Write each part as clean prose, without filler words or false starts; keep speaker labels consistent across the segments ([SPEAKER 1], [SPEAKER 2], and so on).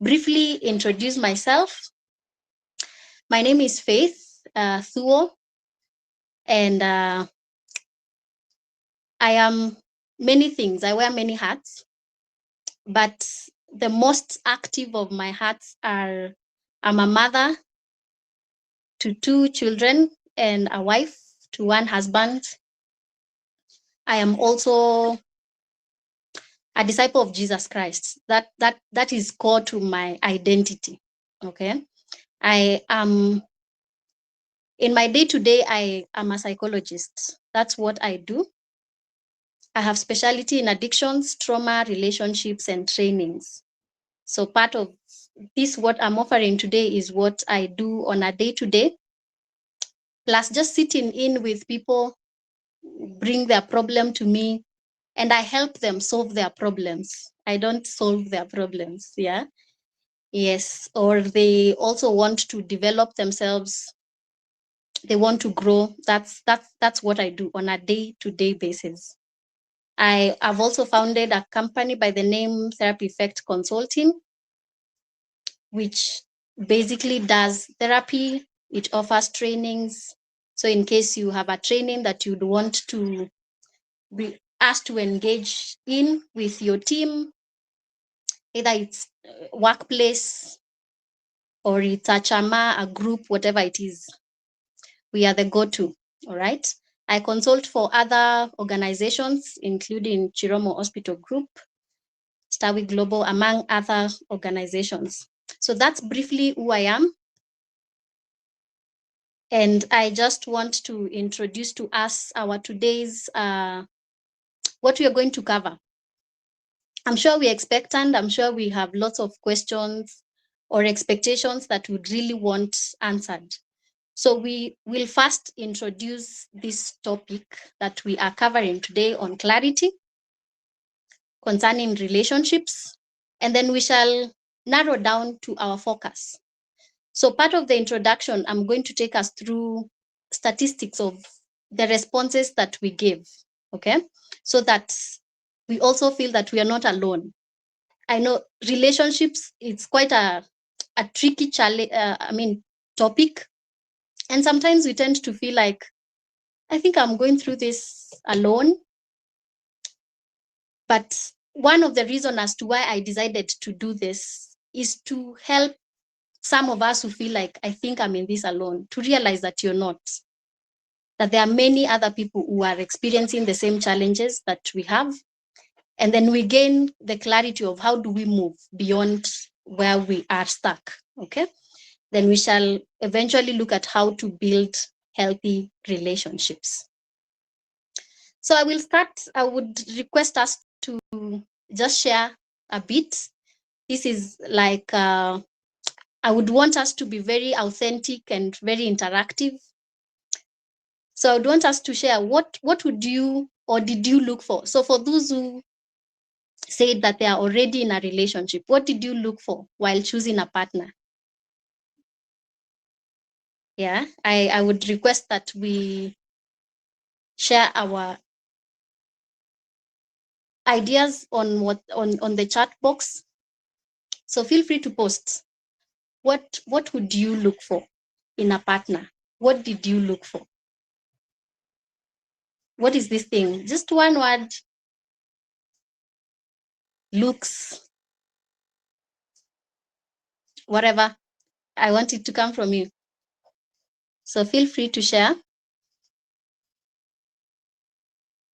[SPEAKER 1] briefly introduce myself. My name is Faith Thuo, and I am many things. I wear many hats, but the most active of my hats are I'm a mother to 2 children and a wife to 1 husband. I am also a disciple of Jesus Christ. That is core to my identity. Okay. I am in my day-to-day, I am a psychologist. That's what I do. I have specialty in addictions, trauma, relationships, and trainings. So part of this, what I'm offering today, is what I do on a day-to-day, plus just sitting in with people, bring their problem to me, and I help them solve their problems. I don't solve their problems, yeah? Yes, or they also want to develop themselves, they want to grow. That's what I do on a day-to-day basis. I have also founded a company by the name Therapy Effect Consulting, which basically does therapy. It offers trainings. So in case you have a training that you'd want to be asked to engage in with your team, either it's workplace or it's a chama, a group, whatever it is, we are the go-to, all right? I consult for other organizations, including Chiromo Hospital Group, Stawi Global, among other organizations. So that's briefly who I am. And I just want to introduce to us our today's, what we are going to cover. I'm sure we're expectant. I'm sure we have lots of questions or expectations that we really want answered. So we will first introduce this topic that we are covering today on clarity concerning relationships, and then we shall narrow down to our focus. So part of the introduction, I'm going to take us through statistics of the responses that we give, okay? So that we also feel that we are not alone. I know relationships, it's quite a tricky topic. And sometimes we tend to feel like, I think I'm going through this alone. But one of the reasons as to why I decided to do this is to help some of us who feel like, I think I'm in this alone, to realize that you're not, that there are many other people who are experiencing the same challenges that we have. And then we gain the clarity of how do we move beyond where we are stuck, okay? Then we shall eventually look at how to build healthy relationships. So I will start, I would request us to just share a bit. This is like, I would want us to be very authentic and very interactive. So I would want us to share what would you or did you look for? So for those who said that they are already in a relationship, what did you look for while choosing a partner? Yeah, I would request that we share our ideas on what on the chat box. So feel free to post. What would you look for in a partner? What did you look for? What is this thing? Just one word. Looks, whatever. I want it to come from you. So feel free to share.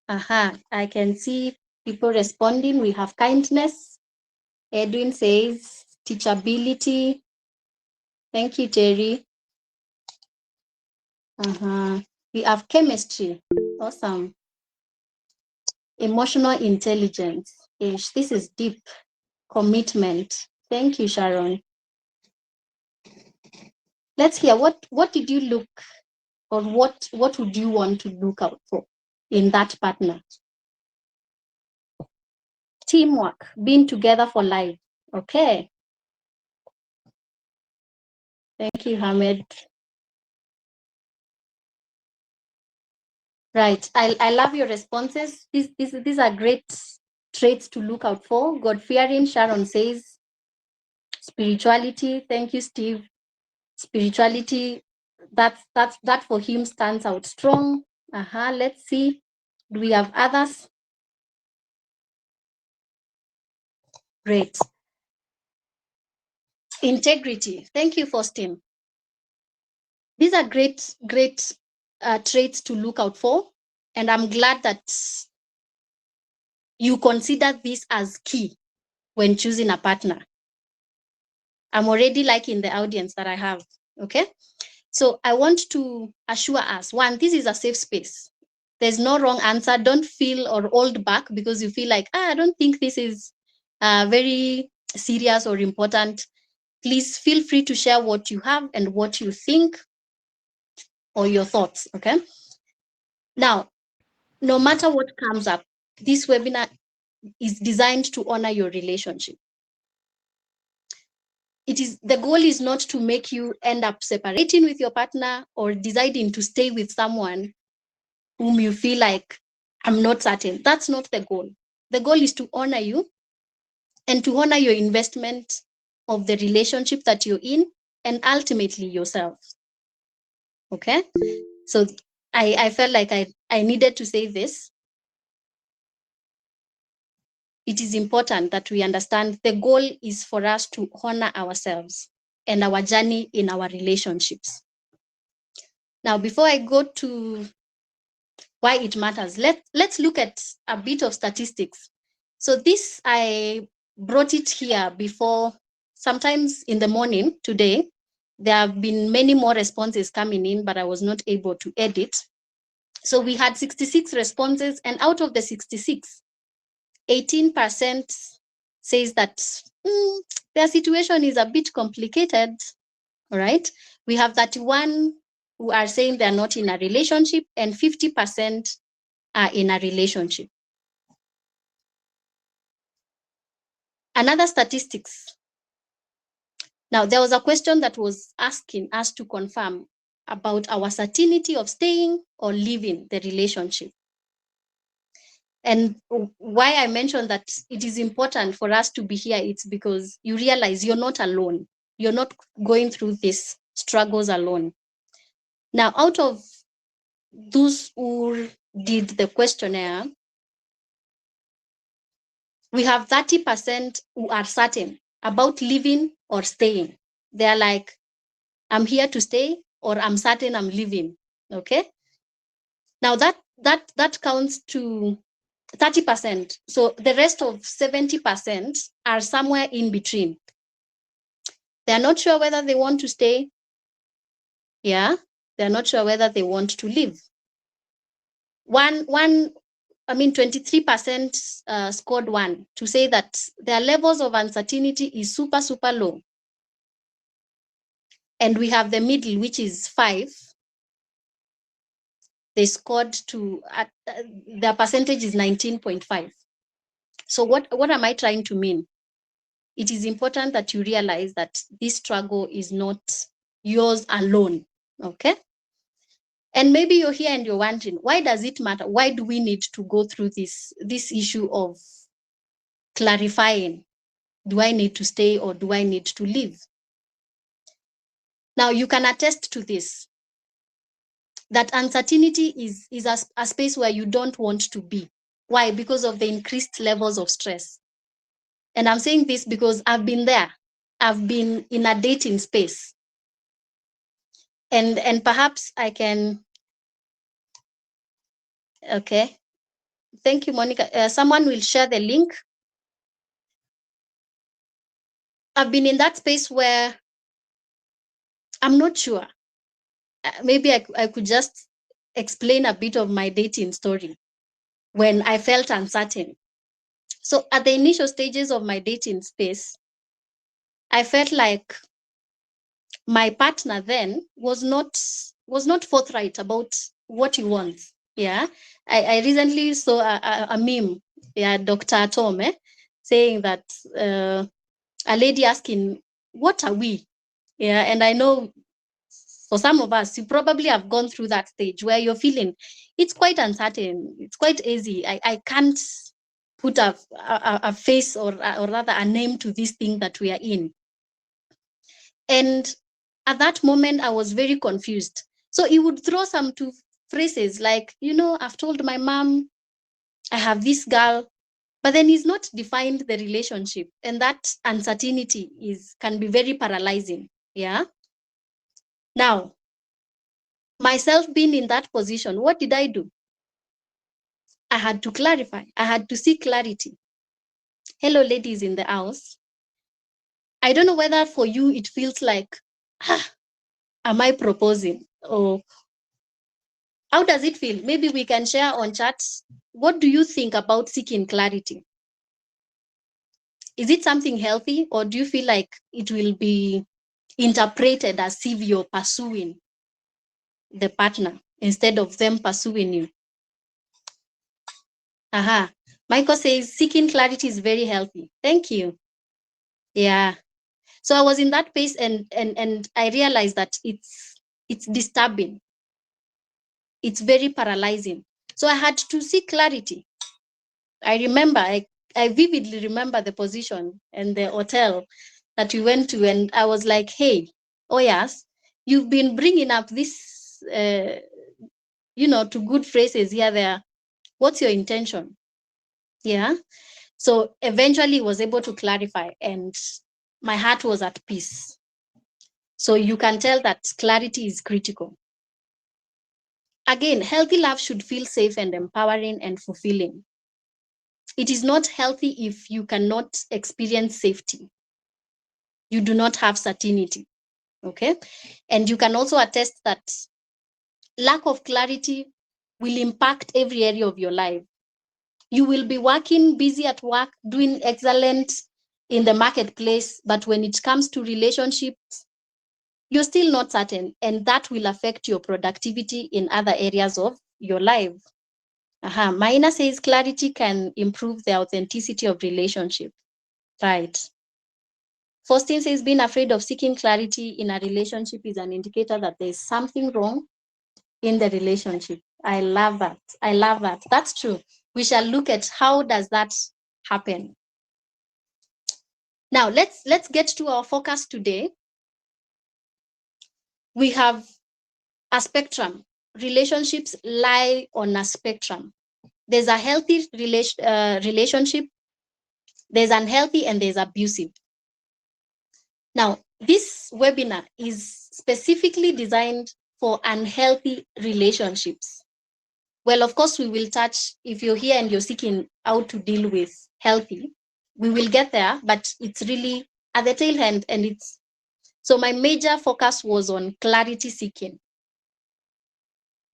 [SPEAKER 1] Aha, I can see people responding. We have kindness. Edwin says teachability. Thank you, Terry. We have chemistry. Awesome. Emotional intelligence. Ish, this is deep. Commitment. Thank you, Sharon. Let's hear what did you look, or what would you want to look out for in that partner? Teamwork, being together for life. Okay. Thank you, Hamed. Right. I love your responses. These are great traits to look out for. God-fearing, Sharon says. Spirituality, thank you, Steve. Spirituality, that for him stands out strong. Let's see. Do we have others? Great. Integrity. Thank you, Faustin. These are great traits to look out for. And I'm glad that you consider this as key when choosing a partner. I'm already liking the audience that I have, okay? So I want to assure us, one, this is a safe space. There's no wrong answer. Don't feel or hold back because you feel like, I don't think this is very serious or important. Please feel free to share what you have and what you think or your thoughts, okay? Now, no matter what comes up, this webinar is designed to honor your relationship. The goal is not to make you end up separating with your partner or deciding to stay with someone whom you feel like, I'm not certain. That's not the goal. The goal is to honor you and to honor your investment of the relationship that you're in and ultimately yourself. Okay? So I felt like I needed to say this. It is important that we understand the goal is for us to honor ourselves and our journey in our relationships. Now, before I go to why it matters, let's look at a bit of statistics. So this, I brought it here before, sometimes in the morning today. There have been many more responses coming in, but I was not able to edit. So we had 66 responses, and out of the 66, 18% says that their situation is a bit complicated, all right? We have 31 who are saying they're not in a relationship, and 50% are in a relationship. Another statistics. Now, there was a question that was asking us to confirm about our certainty of staying or leaving the relationship. And why I mentioned that it is important for us to be here, it's because you realize you're not alone. You're not going through these struggles alone. Now, out of those who did the questionnaire, we have 30% who are certain about leaving or staying. They're like, I'm here to stay, or I'm certain I'm leaving, okay? Now that counts to 30%. So the rest of 70% are somewhere in between. They're not sure whether they want to stay. Yeah, they're not sure whether they want to leave. 23% scored 1 to say that their levels of uncertainty is super, super low. And we have the middle, which is 5. They scored to, their percentage is 19.5. So what am I trying to mean? It is important that you realize that this struggle is not yours alone, okay? And maybe you're here and you're wondering, why does it matter? Why do we need to go through this issue of clarifying, do I need to stay or do I need to leave? Now, you can attest to this, that uncertainty is a space where you don't want to be. Why? Because of the increased levels of stress. And I'm saying this because I've been there. I've been in a dating space. And perhaps I can, okay. Thank you, Monica. Someone will share the link. I've been in that space where I'm not sure. Maybe I could just explain a bit of my dating story when I felt uncertain. So at the initial stages of my dating space, I felt like my partner then was not forthright about what he wants. Yeah, I recently saw a meme, yeah, Dr. Tome, saying that a lady asking, what are we? Yeah, and I know for some of us, you probably have gone through that stage where you're feeling it's quite uncertain, it's quite easy. I can't put a face or rather a name to this thing that we are in. And at that moment, I was very confused. So he would throw some two phrases like, I've told my mom I have this girl, but then he's not defined the relationship. And that uncertainty can be very paralyzing. Yeah. Now, myself being in that position, what did I do? I had to clarify. I had to seek clarity. Hello, ladies in the house. I don't know whether for you it feels like, am I proposing? Or how does it feel? Maybe we can share on chat. What do you think about seeking clarity? Is it something healthy, or do you feel like it will be interpreted as if you're pursuing the partner instead of them pursuing you? Aha. Michael says seeking clarity is very healthy. Thank you. Yeah. So I was in that pace, and I realized that it's disturbing. It's very paralyzing. So I had to seek clarity. I remember, I vividly remember the position and the hotel that we went to, and I was like, hey, oh yes, you've been bringing up this, to good phrases here, there. What's your intention? Yeah. So eventually was able to clarify, and my heart was at peace. So you can tell that clarity is critical. Again, healthy love should feel safe and empowering and fulfilling. It is not healthy if you cannot experience safety. You do not have certainty. Okay. And you can also attest that lack of clarity will impact every area of your life. You will be working, busy at work, doing excellent in the marketplace, but when it comes to relationships, you're still not certain, and that will affect your productivity in other areas of your life. Maina says clarity can improve the authenticity of relationship. Right. Faustin says being afraid of seeking clarity in a relationship is an indicator that there's something wrong in the relationship. I love that. I love that. That's true. We shall look at how does that happen. Now let's get to our focus today. We have a spectrum. Relationships lie on a spectrum. There's a healthy relationship, there's unhealthy, and there's abusive. Now, this webinar is specifically designed for unhealthy relationships. Well, of course, we will touch, if you're here and you're seeking how to deal with healthy, we will get there, but it's really at the tail end. So my major focus was on clarity seeking.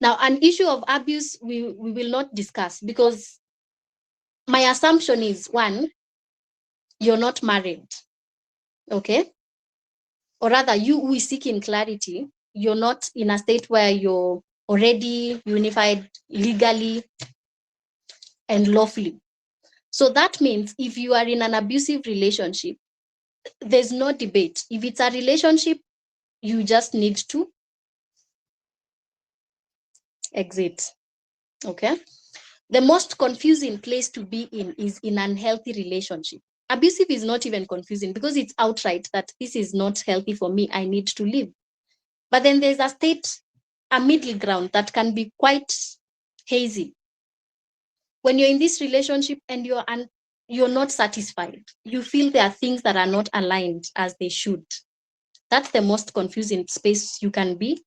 [SPEAKER 1] Now, an issue of abuse, we will not discuss, because my assumption is, one, you're not married, okay? Or rather, you who is seeking clarity, you're not in a state where you're already unified legally and lawfully. So that means if you are in an abusive relationship, there's no debate. If it's a relationship, you just need to exit. Okay. The most confusing place to be in is in an unhealthy relationship. Abusive is not even confusing because it's outright that this is not healthy for me. I need to leave. But then there's a middle ground that can be quite hazy. When you're in this relationship and you're not satisfied, you feel there are things that are not aligned as they should. That's the most confusing space you can be.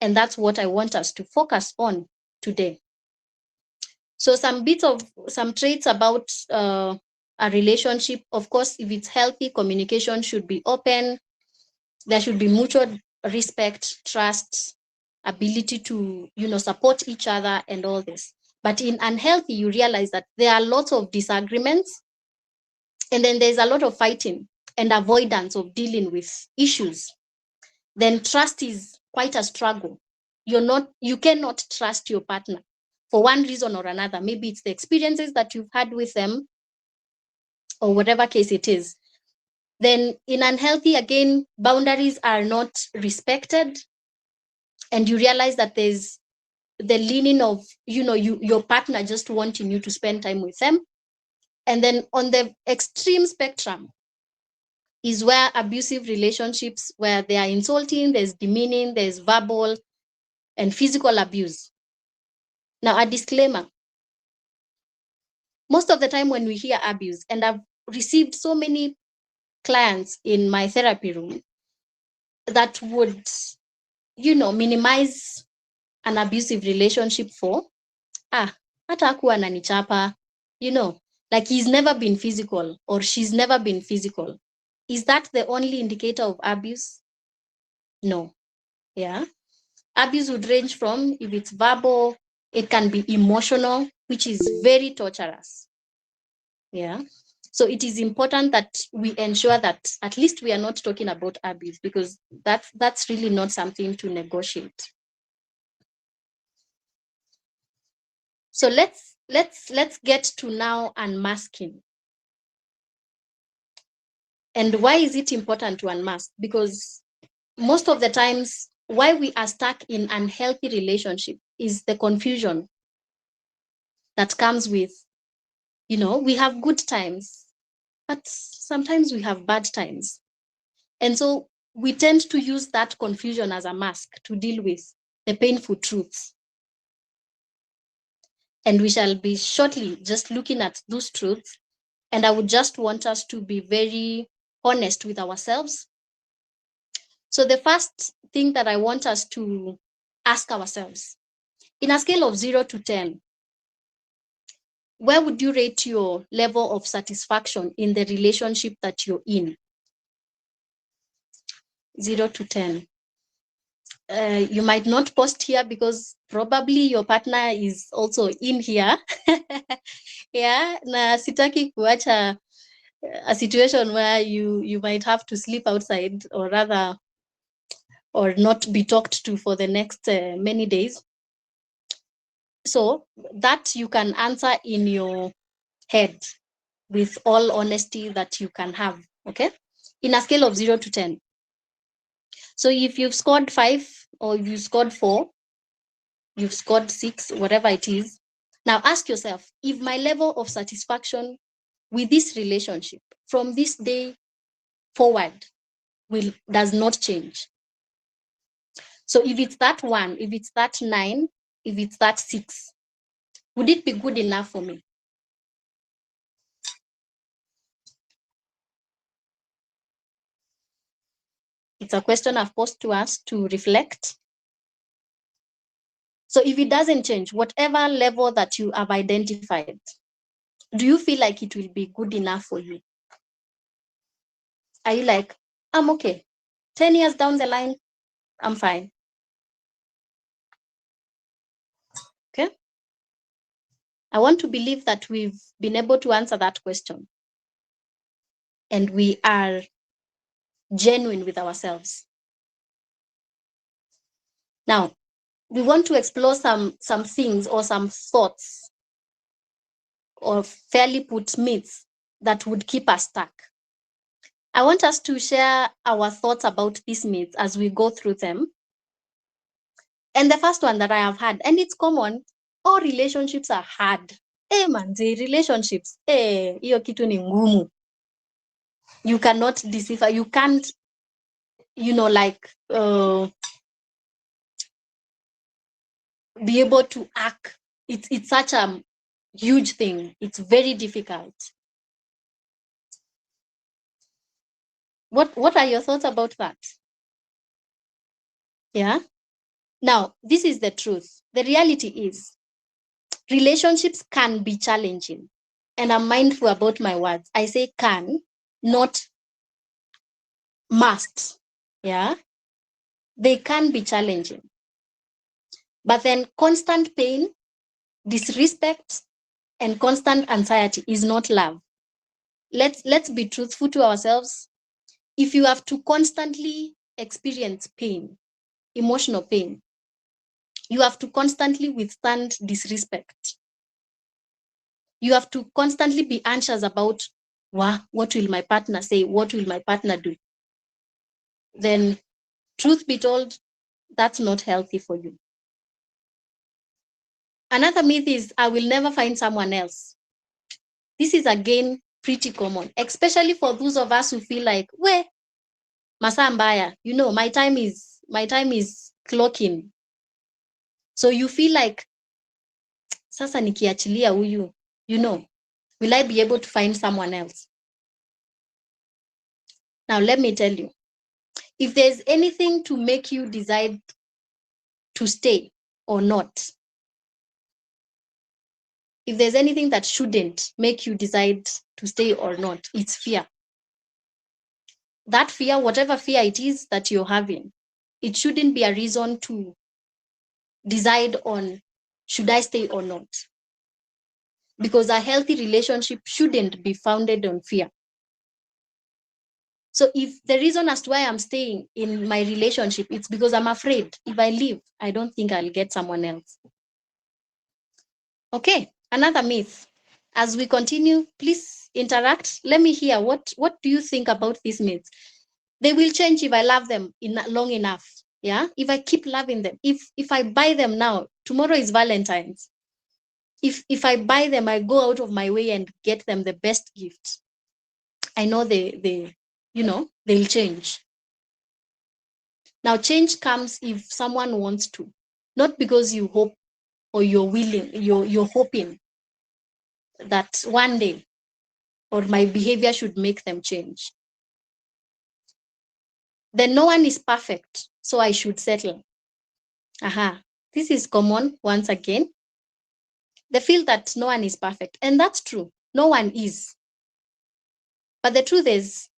[SPEAKER 1] And that's what I want us to focus on today. So some traits about a relationship. Of course, if it's healthy, communication should be open. There should be mutual respect, trust, ability to, support each other and all this. But in unhealthy, you realize that there are lots of disagreements, and then there's a lot of fighting and avoidance of dealing with issues. Then trust is quite a struggle. You cannot trust your partner for one reason or another. Maybe it's the experiences that you've had with them, or whatever case it is. Then in unhealthy, again, boundaries are not respected, and you realize that there's the leaning of, your partner just wanting you to spend time with them. And then on the extreme spectrum, is where abusive relationships, where they are insulting, there's demeaning, there's verbal and physical abuse. Now, a disclaimer, most of the time when we hear abuse, and I've received so many clients in my therapy room that would, minimize an abusive relationship for, hata hakuwa ananichapa, like he's never been physical or she's never been physical. Is that the only indicator of abuse? No. Yeah. Abuse would range from, if it's verbal, it can be emotional, which is very torturous. Yeah. So it is important that we ensure that at least we are not talking about abuse, because that's really not something to negotiate. So let's get to now unmasking. And why is it important to unmask? Because most of the times why we are stuck in unhealthy relationship is the confusion that comes with, we have good times, but sometimes we have bad times. And so we tend to use that confusion as a mask to deal with the painful truths. And we shall be shortly just looking at those truths. And I would just want us to be very honest with ourselves. So the first thing that I want us to ask ourselves, in a scale of 0 to 10, where would you rate your level of satisfaction in the relationship that you're in? 0 to 10. You might not post here because probably your partner is also in here. Yeah, na sitaki kuacha a situation where you might have to sleep outside, or rather, or not be talked to for the next many days. So that you can answer in your head with all honesty that you can have, okay? In a scale of 0 to 10. So if you've scored 5, or if you scored 4, you've scored 6, whatever it is, now ask yourself, if my level of satisfaction with this relationship from this day forward does not change. So if it's that 1, if it's that 9, if it's that 6, would it be good enough for me? It's a question I've posed to us to reflect. So if it doesn't change, whatever level that you have identified, do you feel like it will be good enough for you? Are you like, I'm okay. 10 years down the line, I'm fine. Okay. I want to believe that we've been able to answer that question. And we are genuine with ourselves. Now, we want to explore some things or some thoughts or fairly put myths that would keep us stuck. I want us to share our thoughts about these myths as we go through them. And the first one that I have had, and it's common, all relationships are hard. Manzi, relationships, hiyo kitu ni ngumu. You cannot decipher, you can't, be able to act. It's such a huge thing. It's very difficult. What are your thoughts about that? Yeah. Now, this is the truth. The reality is relationships can be challenging. And I'm mindful about my words. I say can, not must. Yeah. They can be challenging. But then constant pain, disrespect, and constant anxiety is not love. Let's be truthful to ourselves. If you have to constantly experience pain, emotional pain, you have to constantly withstand disrespect. You have to constantly be anxious about, what will my partner say? What will my partner do? Then, truth be told, that's not healthy for you. Another myth is, I will never find someone else. This is again pretty common, especially for those of us who feel like, we masaa mbaya, you know, my time is clocking. So you feel like, sasa nikiachilia huyu, you know, will I be able to find someone else? Now, let me tell you, if there's anything to make you decide to stay or not, if there's anything that shouldn't make you decide to stay or not, it's fear. That fear, whatever fear it is that you're having, it shouldn't be a reason to decide on, should I stay or not? Because a healthy relationship shouldn't be founded on fear. So if the reason as to why I'm staying in my relationship, it's because I'm afraid if I leave, I don't think I'll get someone else. Okay, another myth. As we continue, please interact. Let me hear, what do you think about these myths? They will change if I love them long enough. Yeah, if I keep loving them. If I buy them now, tomorrow is Valentine's. If I buy them, I go out of my way and get them the best gift, I know they you know, they'll change. Now, change comes if someone wants to, not because you hope or you're willing, you're hoping that one day or my behavior should make them change. Then no one is perfect, so I should settle. This is common once again. They feel that no one is perfect, and that's true. No one is. But the truth is,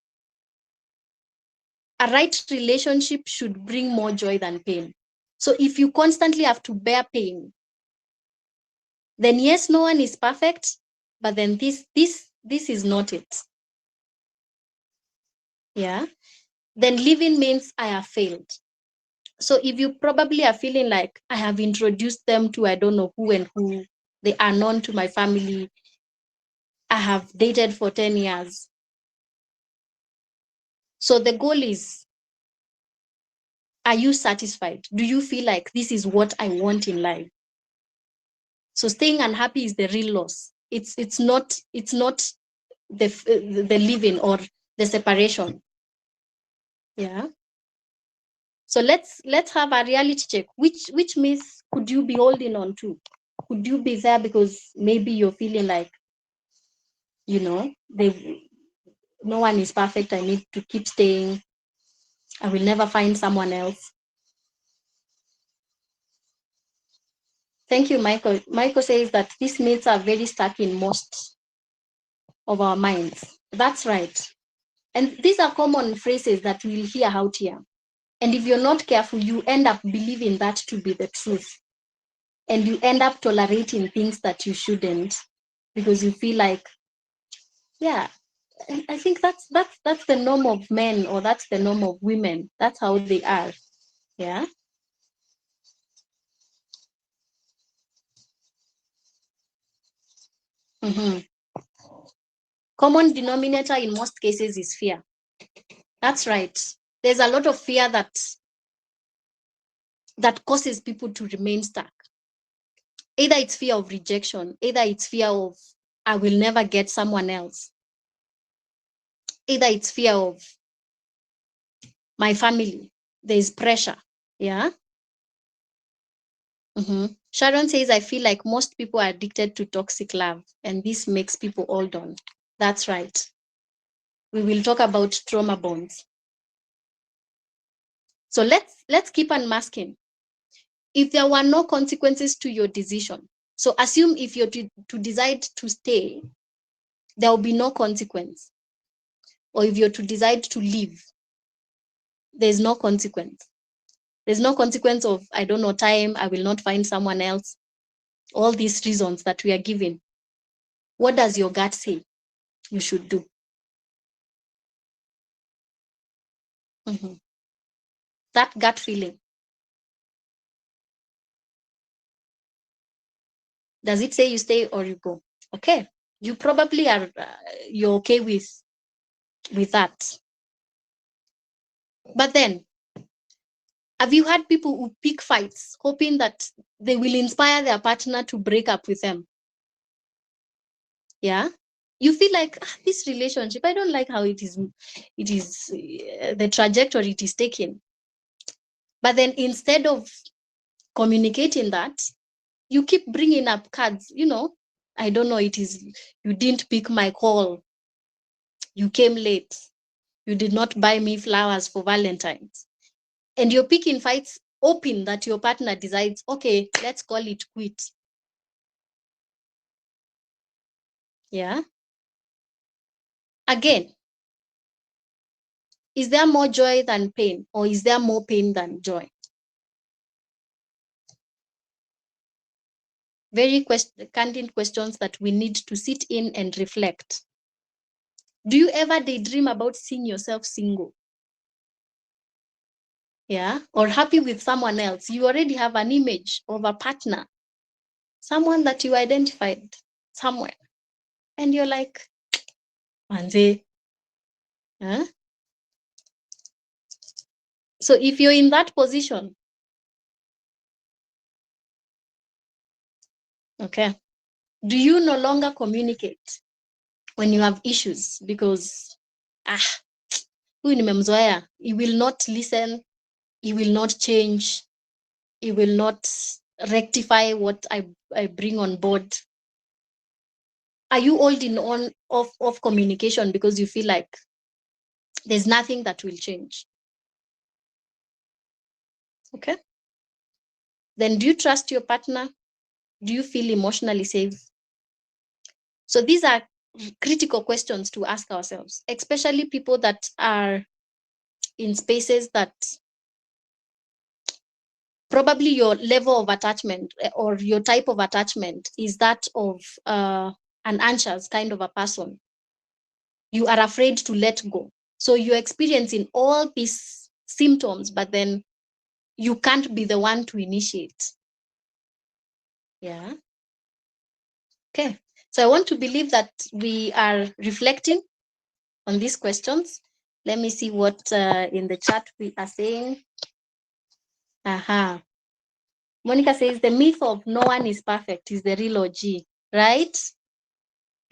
[SPEAKER 1] a right relationship should bring more joy than pain. So if you constantly have to bear pain, then yes, no one is perfect, but then this is not it. Yeah. Then living means I have failed. So if you probably are feeling like I have introduced them to I don't know who and who, they are known to my family, I have dated for 10 years. So the goal is, are you satisfied? Do you feel like this is what I want in life? So staying unhappy is the real loss. It's not the living or the separation. Yeah. So let's have a reality check. Which myth could you be holding on to? Could you be there because maybe you're feeling like, you know, no one is perfect, I need to keep staying, I will never find someone else. Thank you, Michael. Michael says that these myths are very stuck in most of our minds. That's right. And these are common phrases that we'll hear out here. And if you're not careful, you end up believing that to be the truth. And you end up tolerating things that you shouldn't because you feel like, yeah, I think that's the norm of men, or that's the norm of women. That's how they are. Yeah. Mm-hmm. Common denominator in most cases is fear. That's right. There's a lot of fear that causes people to remain stuck. Either it's fear of rejection, either it's fear of I will never get someone else, either it's fear of my family, there's pressure. Yeah. Mm-hmm. Sharon says, I feel like most people are addicted to toxic love, and this makes people hold on. That's right. We will talk about trauma bonds. So let's keep unmasking. If there were no consequences to your decision, so assume if you're to decide to stay, there will be no consequence. Or if you're to decide to leave, there's no consequence. There's no consequence of, I don't know, time, I will not find someone else. All these reasons that we are given. What does your gut say you should do? Mm-hmm. That gut feeling. Does it say you stay or you go? Okay. You probably are, you're okay with that. But then, have you had people who pick fights, hoping that they will inspire their partner to break up with them? Yeah. you feel like this relationship, I don't like how it is the trajectory it is taking. But then instead of communicating that, you keep bringing up cards, I don't know, it is, you didn't pick my call, you came late, you did not buy me flowers for Valentine's. And you're picking fights, hoping that your partner decides, okay, let's call it quit. Yeah. Again, is there more joy than pain, or is there more pain than joy? Very candid questions that we need to sit in and reflect. Do you ever daydream about seeing yourself single? Yeah, or happy with someone else? You already have an image of a partner, someone that you identified somewhere, and you're like, Manze, huh? So if you're in that position, okay, do you no longer communicate when you have issues? Because huyu nimemzoea, he will not listen, he will not change, he will not rectify what I bring on board. Are you holding on of communication because you feel like there's nothing that will change? Okay. Then do you trust your partner? Do you feel emotionally safe? So these are critical questions to ask ourselves, especially people that are in spaces that probably your level of attachment or your type of attachment is that of an anxious kind of a person. You are afraid to let go. So you're experiencing all these symptoms, but then you can't be the one to initiate. Yeah. Okay. So I want to believe that we are reflecting on these questions. Let me see what in the chat we are saying. Aha. Monica says the myth of no one is perfect is the real OG, right?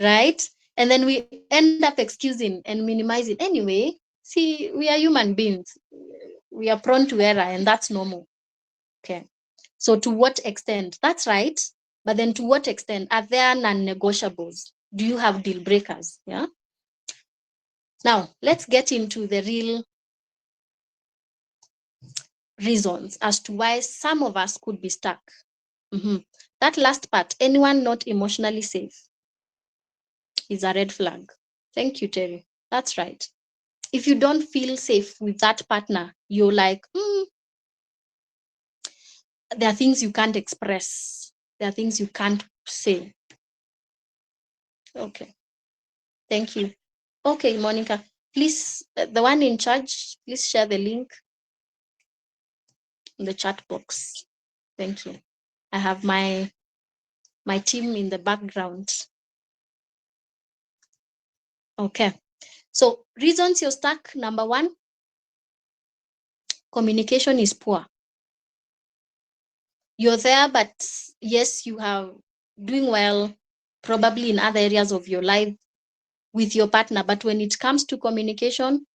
[SPEAKER 1] Right? And then we end up excusing and minimizing. Anyway, see, we are human beings. We are prone to error, and that's normal. Okay. So to what extent? That's right. But then to what extent? Are there non-negotiables? Do you have deal breakers? Yeah. Now, let's get into the real reasons as to why some of us could be stuck. That last part, anyone not emotionally safe, is a red flag. Thank you, Terry. That's right. If you don't feel safe with that partner, you're like, there are things you can't express. There are things you can't say. Okay. Thank you. Okay, Monica, please, the one in charge, please share the link in the chat box. Thank you. I have my team in the background. Okay. So reasons you're stuck, number one, communication is poor. You're there, but yes, you are doing well, probably in other areas of your life with your partner, but when it comes to communication,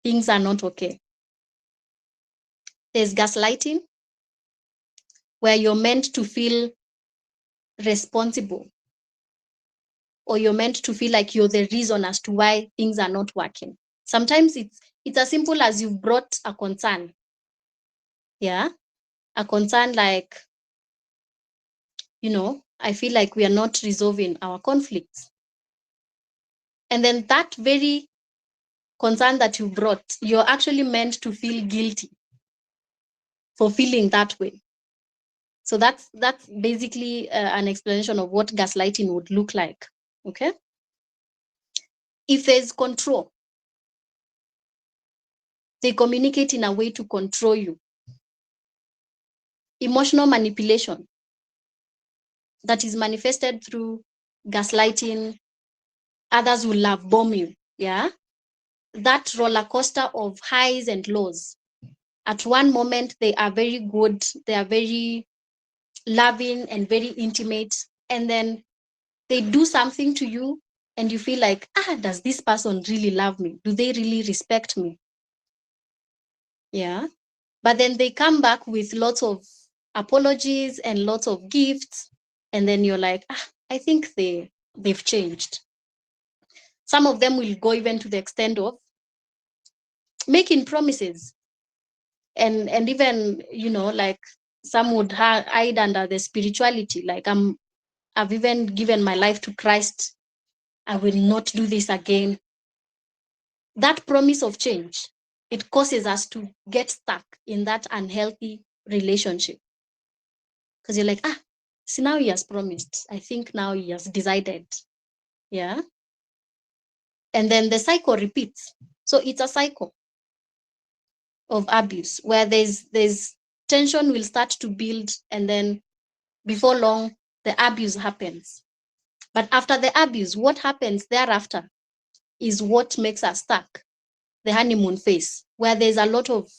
[SPEAKER 1] things are not okay. There's gaslighting, where you're meant to feel responsible, or you're meant to feel like you're the reason as to why things are not working. Sometimes it's as simple as you've brought a concern. Yeah, a concern like, I feel like we are not resolving our conflicts. And then that very concern that you brought, you're actually meant to feel guilty for feeling that way. So that's basically an explanation of what gaslighting would look like. Okay. If there's control, they communicate in a way to control you. Emotional manipulation that is manifested through gaslighting. Others will love bomb you. Yeah. That roller coaster of highs and lows. At one moment, they are very good. They are very loving and very intimate. And then they do something to you and you feel like, does this person really love me? Do they really respect me? Yeah. But then they come back with lots of apologies and lots of gifts. And then you're like, I think they've changed. Some of them will go even to the extent of making promises. And even, like some would hide under the spirituality. Like I've even given my life to Christ. I will not do this again. That promise of change, it causes us to get stuck in that unhealthy relationship. Because you're like, see, now he has promised. I think now he has decided. Yeah. And then the cycle repeats. So it's a cycle of abuse where there's tension will start to build, and then before long, the abuse happens. But after the abuse, what happens thereafter is what makes us stuck. The honeymoon phase, where there's a lot of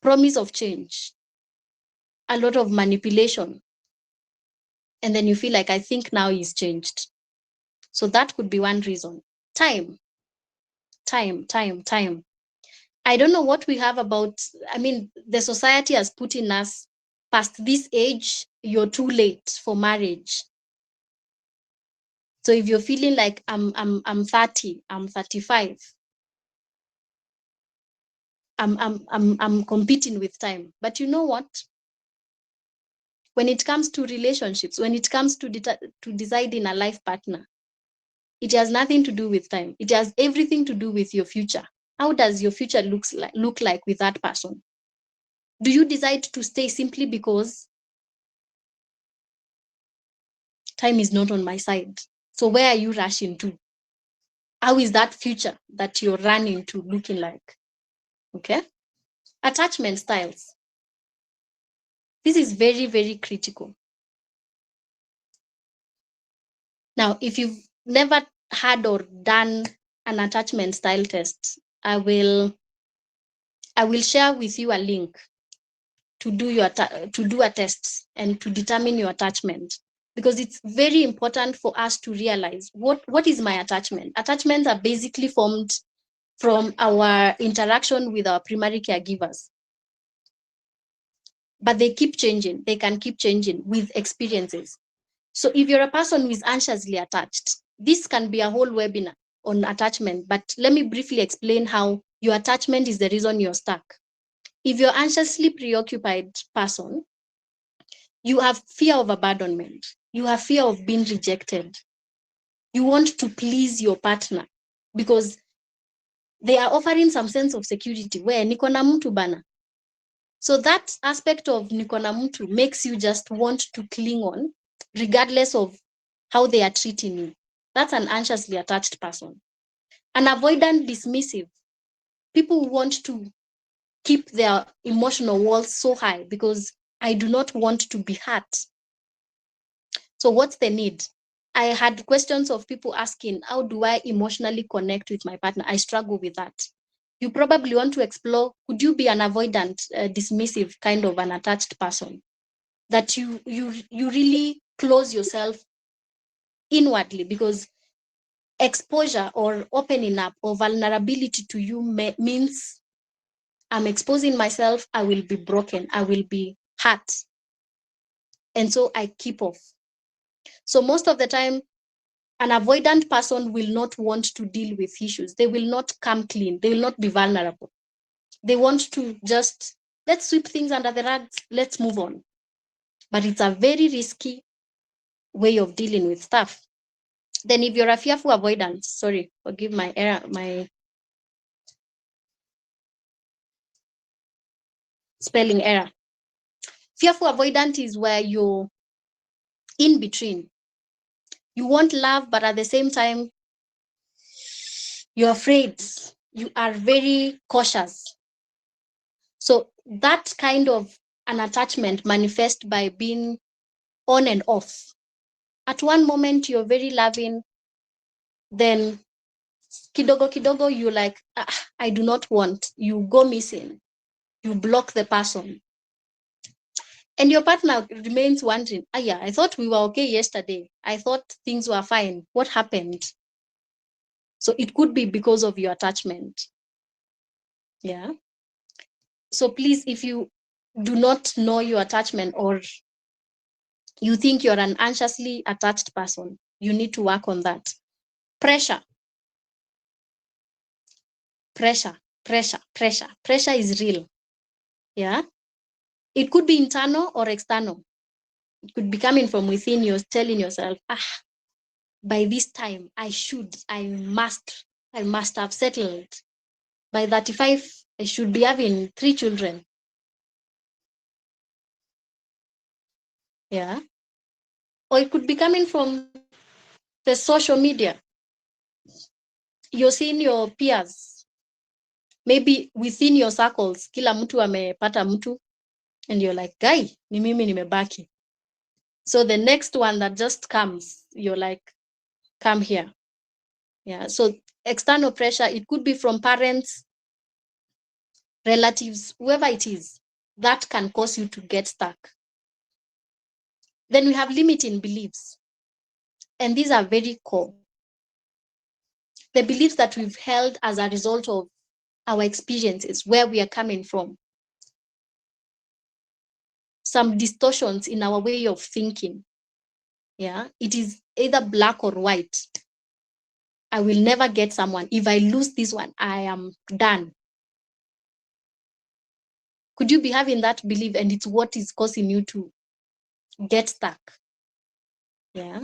[SPEAKER 1] promise of change, a lot of manipulation. And then you feel like, I think now he's changed. So that could be one reason. Time. I don't know what we have about, the society has put in us, past this age, you're too late for marriage. So if you're feeling like I'm 30, I'm 35, I'm competing with time. But you know what? When it comes to relationships, when it comes to deciding a life partner, it has nothing to do with time. It has everything to do with your future. How does your future look like with that person? Do you decide to stay simply because time is not on my side? So where are you rushing to? How is that future that you're running to looking like? Okay. Attachment styles. This is very, very critical. Now, if you've never had or done an attachment style test, I will share with you a link to do a test and to determine your attachment, because it's very important for us to realize what is my attachment. Attachments are basically formed from our interaction with our primary caregivers, but they keep changing. They can keep changing with experiences. So if you're a person who is anxiously attached, this can be a whole webinar on attachment, but let me briefly explain how your attachment is the reason you're stuck. If you're anxiously preoccupied person, you have fear of abandonment. You have fear of being rejected. You want to please your partner because they are offering some sense of security where niko na mtu bana. So that aspect of niko na mtu makes you just want to cling on regardless of how they are treating you. That's an anxiously attached person. An avoidant dismissive. People want to keep their emotional walls so high because I do not want to be hurt. So what's the need? I had questions of people asking, how do I emotionally connect with my partner? I struggle with that. You probably want to explore, could you be an avoidant, dismissive kind of an attached person? That you really close yourself inwardly, because exposure or opening up or vulnerability to you means I'm exposing myself, I will be broken, I will be hurt. And so I keep off. So most of the time, an avoidant person will not want to deal with issues. They will not come clean. They will not be vulnerable. They want to just, let's sweep things under the rug, let's move on. But it's a very risky way of dealing with stuff. Then if you're a fearful avoidance, sorry, forgive my error, my spelling error. Fearful avoidant is where you're in between. You want love, but at the same time, you're afraid. You are very cautious. So that kind of an attachment manifests by being on and off. At one moment, you're very loving, then kidogo, you like, I do not want, you go missing, you block the person. And your partner remains wondering, yeah, I thought we were okay yesterday. I thought things were fine. What happened? So it could be because of your attachment. Yeah. So please, if you do not know your attachment, or you think you're an anxiously attached person, you need to work on that. Pressure. Pressure is real. Yeah. It could be internal or external. It could be coming from within. You're telling yourself, by this time, I must have settled. By 35, I should be having 3 children. Yeah. Or it could be coming from the social media. You're seeing your peers, maybe within your circles, kila mtu amepata mtu, and you're like, guy, ni mimi nimebaki. So the next one that just comes, you're like, come here. Yeah. So external pressure, it could be from parents, relatives, whoever it is, that can cause you to get stuck. Then we have limiting beliefs. And these are very core. The beliefs that we've held as a result of our experiences, where we are coming from. Some distortions in our way of thinking. Yeah, it is either black or white. I will never get someone. If I lose this one, I am done. Could you be having that belief, and it's what is causing you to get stuck? Yeah.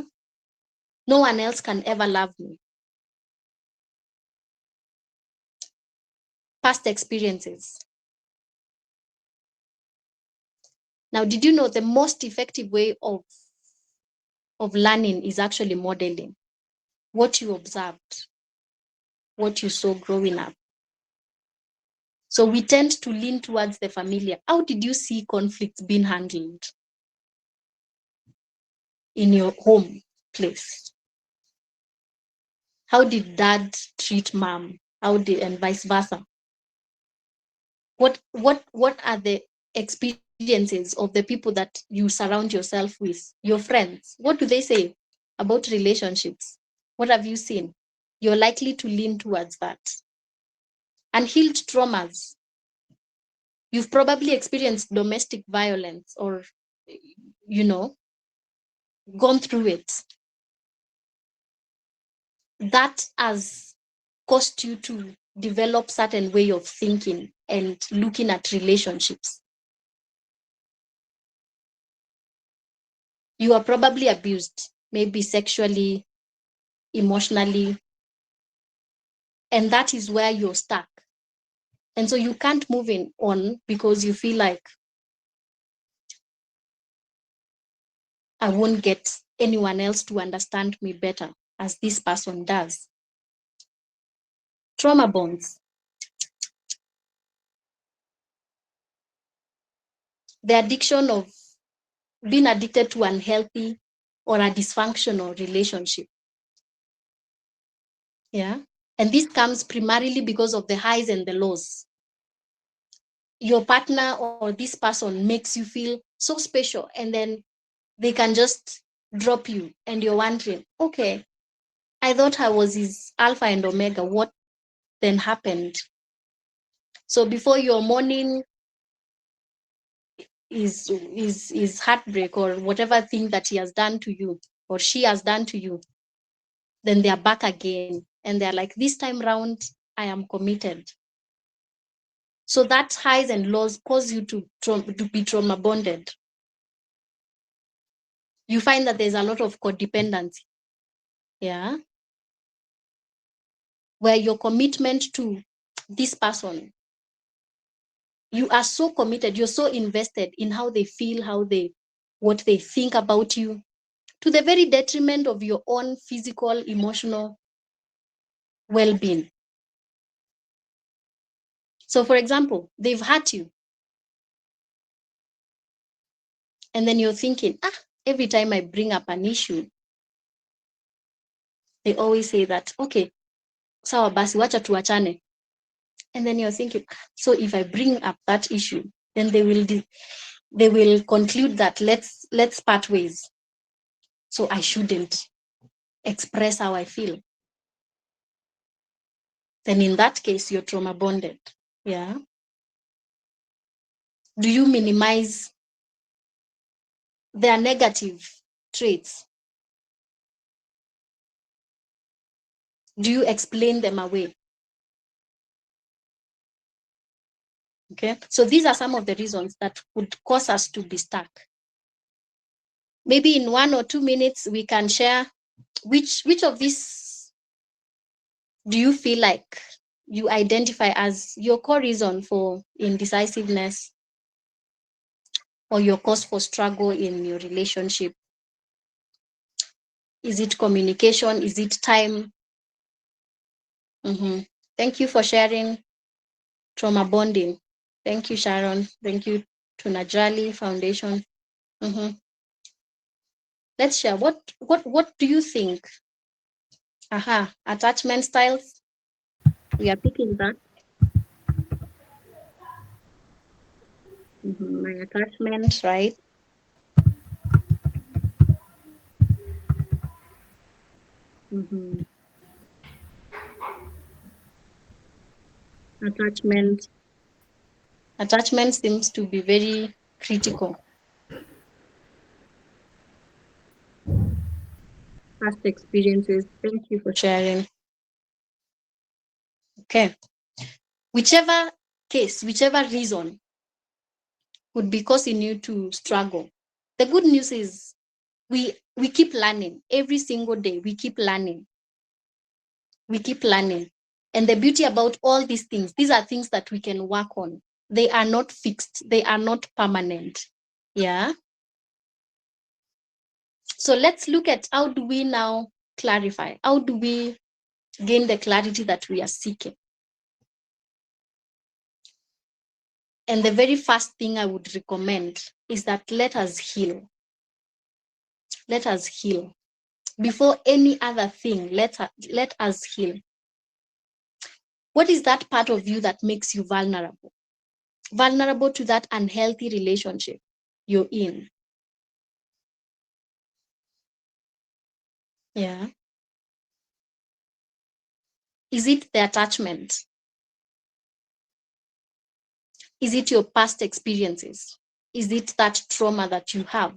[SPEAKER 1] No one else can ever love me. Past experiences. Now, did you know the most effective way of learning is actually modeling? What you observed, what you saw growing up. So we tend to lean towards the familiar. How did you see conflicts being handled in your home place? How did dad treat mom? And vice versa? What are the experiences of the people that you surround yourself with? Your friends, what do they say about relationships? What have you seen? You're likely to lean towards that. Unhealed traumas. You've probably experienced domestic violence, or, gone through it. That has caused you to develop certain way of thinking and looking at relationships. You are probably abused, maybe sexually, emotionally, and that is where you're stuck. And so you can't move on because you feel like, I won't get anyone else to understand me better as this person does. Trauma bonds. The addiction of being addicted to unhealthy or a dysfunctional relationship. Yeah. And this comes primarily because of the highs and the lows. Your partner or this person makes you feel so special, and then they can just drop you, and you're wondering, okay, I thought I was his alpha and omega. What then happened? So before your morning is heartbreak, or whatever thing that he has done to you or she has done to you, then they are back again, and they're like, this time round, I am committed. So that highs and lows cause you to be trauma bonded. You find that there's a lot of codependency. Yeah. Where your commitment to this person, you are so committed, you're so invested in how they feel, what they think about you, to the very detriment of your own physical, emotional well-being. So for example, they've hurt you, and then you're thinking, every time I bring up an issue, they always say that, okay, sawa basi, wacha tuachane. And then you're thinking, so if I bring up that issue, then they will they will conclude that let's part ways. So I shouldn't express how I feel. Then in that case, you're trauma bonded. Yeah. Do you minimize their negative traits? Do you explain them away? Okay. So these are some of the reasons that would cause us to be stuck. Maybe in 1 or 2 minutes, we can share which of these do you feel like you identify as your core reason for indecisiveness or your cause for struggle in your relationship? Is it communication? Is it time? Thank you for sharing trauma bonding. Thank you, Sharon. Thank you to Najali Foundation. Let's share. What do you think? Attachment styles. We are picking that. My attachment, right? Attachment seems to be very critical. Past experiences. Thank you for sharing. Okay. Whichever case, whichever reason would be causing you to struggle. The good news is we keep learning every single day. We keep learning. And the beauty about all these are things that we can work on. They are not fixed. They are not permanent. Yeah. So let's look at how do we now clarify? How do we gain the clarity that we are seeking? And the very first thing I would recommend is that let us heal. Let us heal. Before any other thing, let us heal. What is that part of you that makes you vulnerable? Vulnerable to that unhealthy relationship you're in. Yeah. Is it the attachment? Is it your past experiences? Is it that trauma that you have?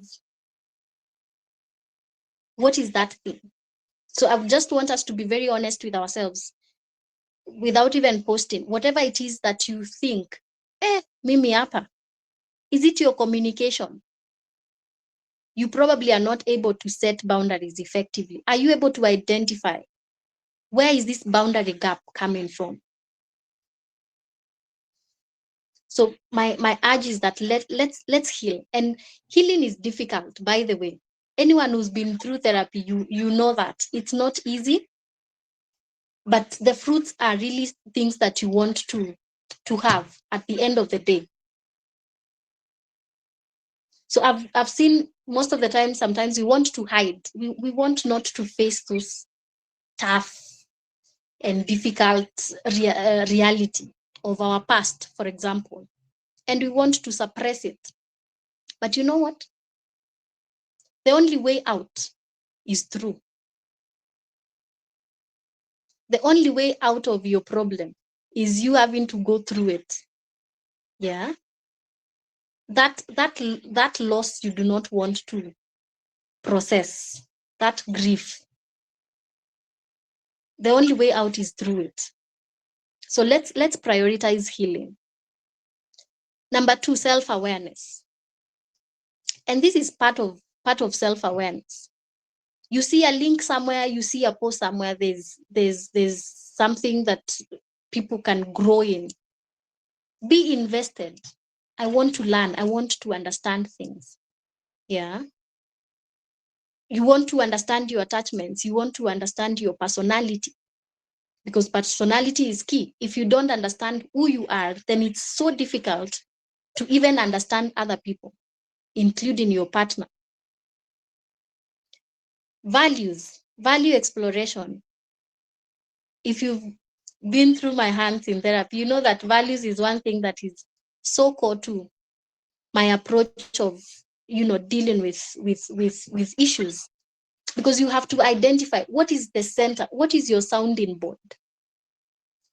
[SPEAKER 1] What is that thing? So I just want us to be very honest with ourselves without even posting. Whatever it is that you think, mimi hapa. Is it your communication? You probably are not able to set boundaries effectively. Are you able to identify where is this boundary gap coming from? So my urge is that let's heal. And healing is difficult, by the way. Anyone who's been through therapy, you know that it's not easy, but the fruits are really things that you want to have at the end of the day. So I've seen most of the time, sometimes we want to hide. We want not to face those tough and difficult reality of our past, for example. And we want to suppress it. But you know what? The only way out is through. The only way out of your problem is you having to go through it. Yeah. That loss you do not want to process, that grief. The only way out is through it. So let's prioritize healing. Number 2, self-awareness. And this is part of self-awareness. You see a link somewhere, you see a post somewhere, there's something that people can grow in. Be invested. I want to learn. I want to understand things. Yeah. You want to understand your attachments. You want to understand your personality, because personality is key. If you don't understand who you are, then it's so difficult to even understand other people, including your partner. Values, value exploration. If you've been through my hands in therapy, you know that values is one thing that is so core too. my approach of, dealing with issues, because you have to identify what is the center, what is your sounding board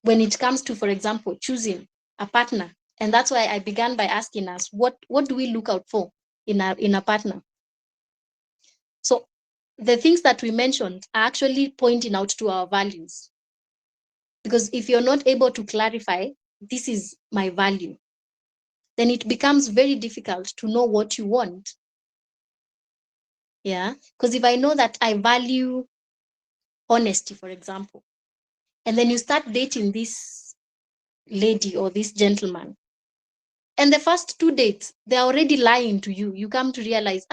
[SPEAKER 1] when it comes to, for example, choosing a partner. And that's why I began by asking us, what do we look out for in a partner? So the things that we mentioned are actually pointing out to our values. Because if you're not able to clarify, this is my value, then it becomes very difficult to know what you want. Yeah. Because if I know that I value honesty, for example, and then you start dating this lady or this gentleman, and the first 2 dates, they're already lying to you. You come to realize,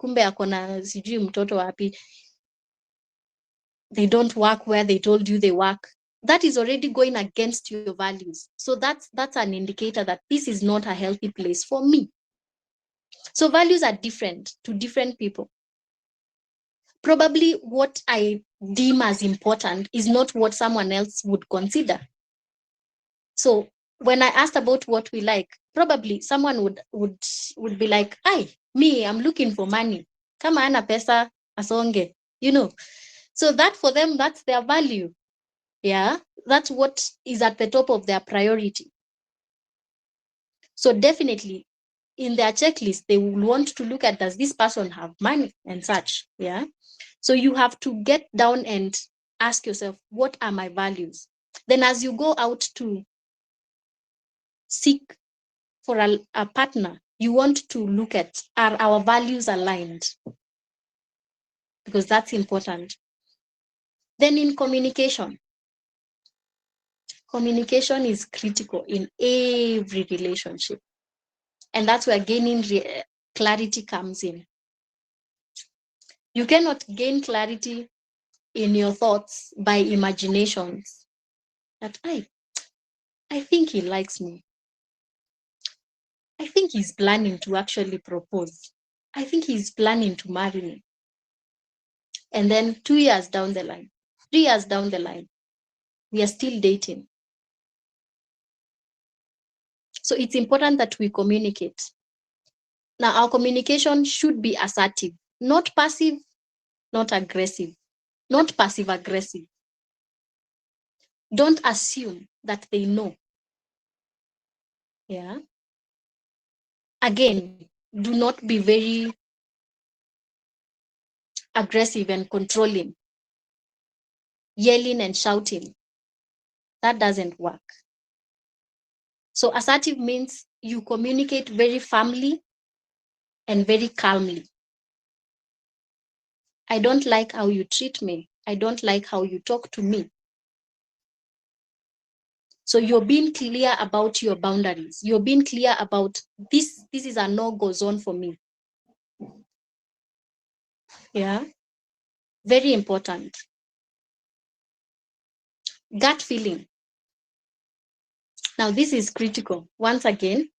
[SPEAKER 1] kumbe akona sijui mtoto wapi. They don't work where they told you they work. That is already going against your values. So that's an indicator that this is not a healthy place for me. So values are different to different people. Probably what I deem as important is not what someone else would consider. So when I asked about what we like, probably someone would be like, I'm looking for money. Kama ana pesa asonge, So that for them, that's their value. Yeah, that's what is at the top of their priority. So definitely in their checklist, they will want to look at, does this person have money and such? Yeah. So you have to get down and ask yourself, what are my values? Then as you go out to seek for a partner, you want to look at, are our values aligned? Because that's important. Then in communication is critical in every relationship. And that's where gaining clarity comes in. You cannot gain clarity in your thoughts by imaginations. That I think he likes me. I think he's planning to actually propose. I think he's planning to marry me. And then 2 years down the line, 3 years down the line, we are still dating. So it's important that we communicate. Now, our communication should be assertive, not passive, not aggressive, not passive aggressive. Don't assume that they know. Yeah. Again, do not be very aggressive and controlling, yelling and shouting. That doesn't work. So assertive means you communicate very firmly and very calmly. I don't like how you treat me. I don't like how you talk to me. So you're being clear about your boundaries. You're being clear about this is a no-go zone for me. Yeah. Very important. Gut feeling. Now this is critical. Once again,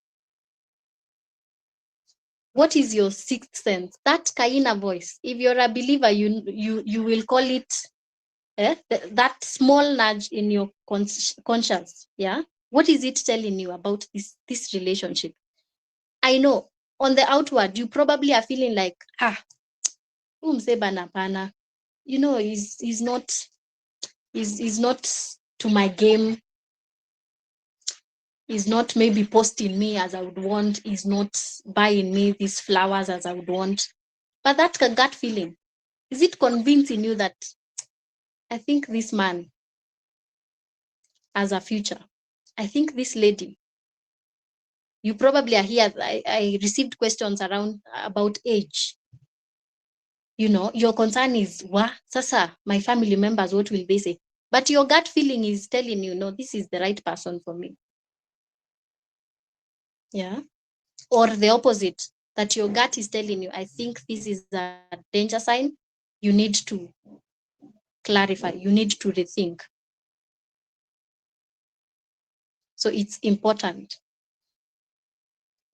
[SPEAKER 1] what is your sixth sense? That kaina voice. If you're a believer, you will call it that small nudge in your conscience. Yeah. What is it telling you about this relationship? I know on the outward, you probably are feeling like, pana. He's not to my game. He's not maybe posting me as I would want. He's not buying me these flowers as I would want. But that gut feeling, is it convincing you that I think this man has a future? I think this lady, you probably are here. I received questions about age. Your concern is, sasa, my family members, what will they say? But your gut feeling is telling you, no, this is the right person for me. Yeah. Or the opposite, that your gut is telling you, I think this is a danger sign. You need to clarify. You need to rethink. So it's important.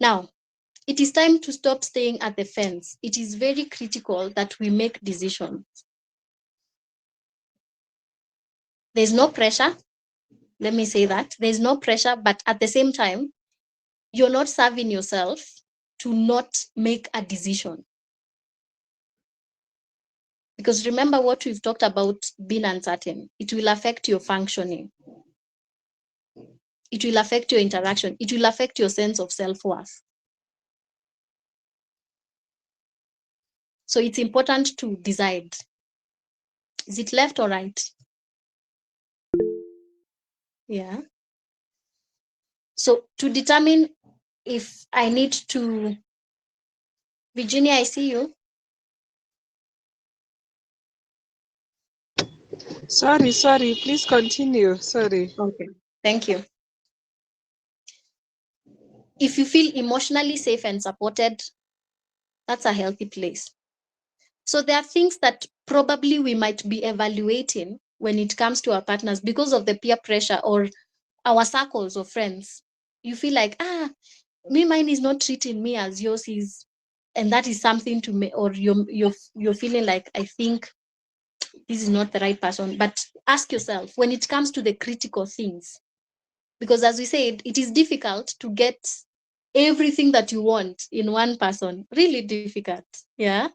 [SPEAKER 1] Now, it is time to stop staying at the fence. It is very critical that we make decisions. There's no pressure. Let me say that. There's no pressure, but at the same time, you're not serving yourself to not make a decision. Because remember what we've talked about being uncertain. It will affect your functioning. It will affect your interaction. It will affect your sense of self-worth. So it's important to decide. Is it left or right? Yeah. So to determine if I need to, Virginia, I see you.
[SPEAKER 2] Sorry, please continue. Sorry.
[SPEAKER 1] Okay, thank you. If you feel emotionally safe and supported, that's a healthy place. So there are things that probably we might be evaluating when it comes to our partners because of the peer pressure or our circles of friends. You feel like, mine is not treating me as yours is, and that is something to me, or you're feeling like, I think this is not the right person. But ask yourself when it comes to the critical things, because as we said, it is difficult to get everything that you want in one person. Really difficult. Yeah.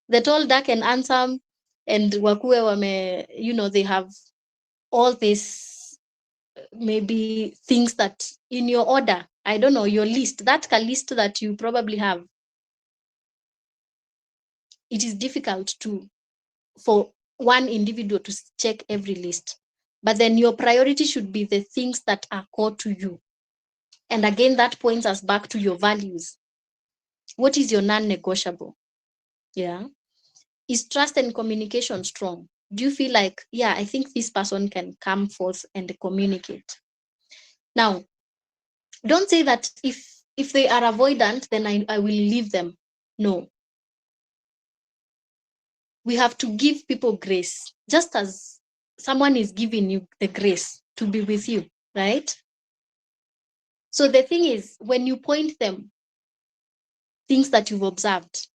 [SPEAKER 1] The tall, dark, and handsome, and wakue wame, they have all these maybe things that in your order, I don't know, your list, that list that you probably have. It is difficult for one individual to check every list. But then your priority should be the things that are core to you. And again, that points us back to your values. What is your non-negotiable? Yeah. Is trust and communication strong? Do you feel like, yeah, I think this person can come forth and communicate? Now, don't say that if they are avoidant, then I will leave them. No. We have to give people grace, just as someone is giving you the grace to be with you, right? So the thing is, when you point them things that you've observed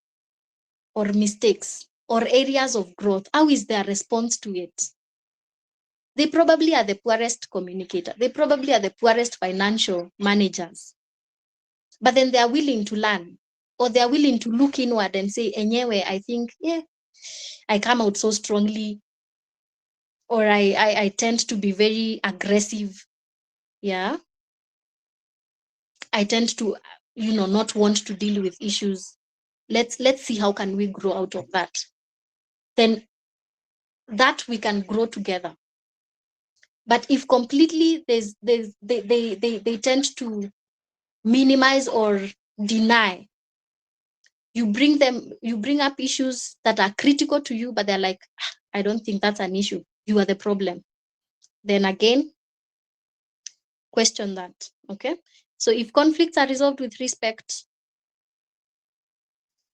[SPEAKER 1] or mistakes or areas of growth, how is their response to it? They probably are the poorest communicator. They probably are the poorest financial managers. But then they are willing to learn, or they are willing to look inward and say, anyway, I think, yeah, I come out so strongly, or I tend to be very aggressive. Yeah. I tend to, not want to deal with issues. Let's see how can we grow out of that. Then that we can grow together. But if completely they tend to minimize or deny, you bring up issues that are critical to you, but they're like, I don't think that's an issue. You are the problem. Then again, question that. Okay. So if conflicts are resolved with respect,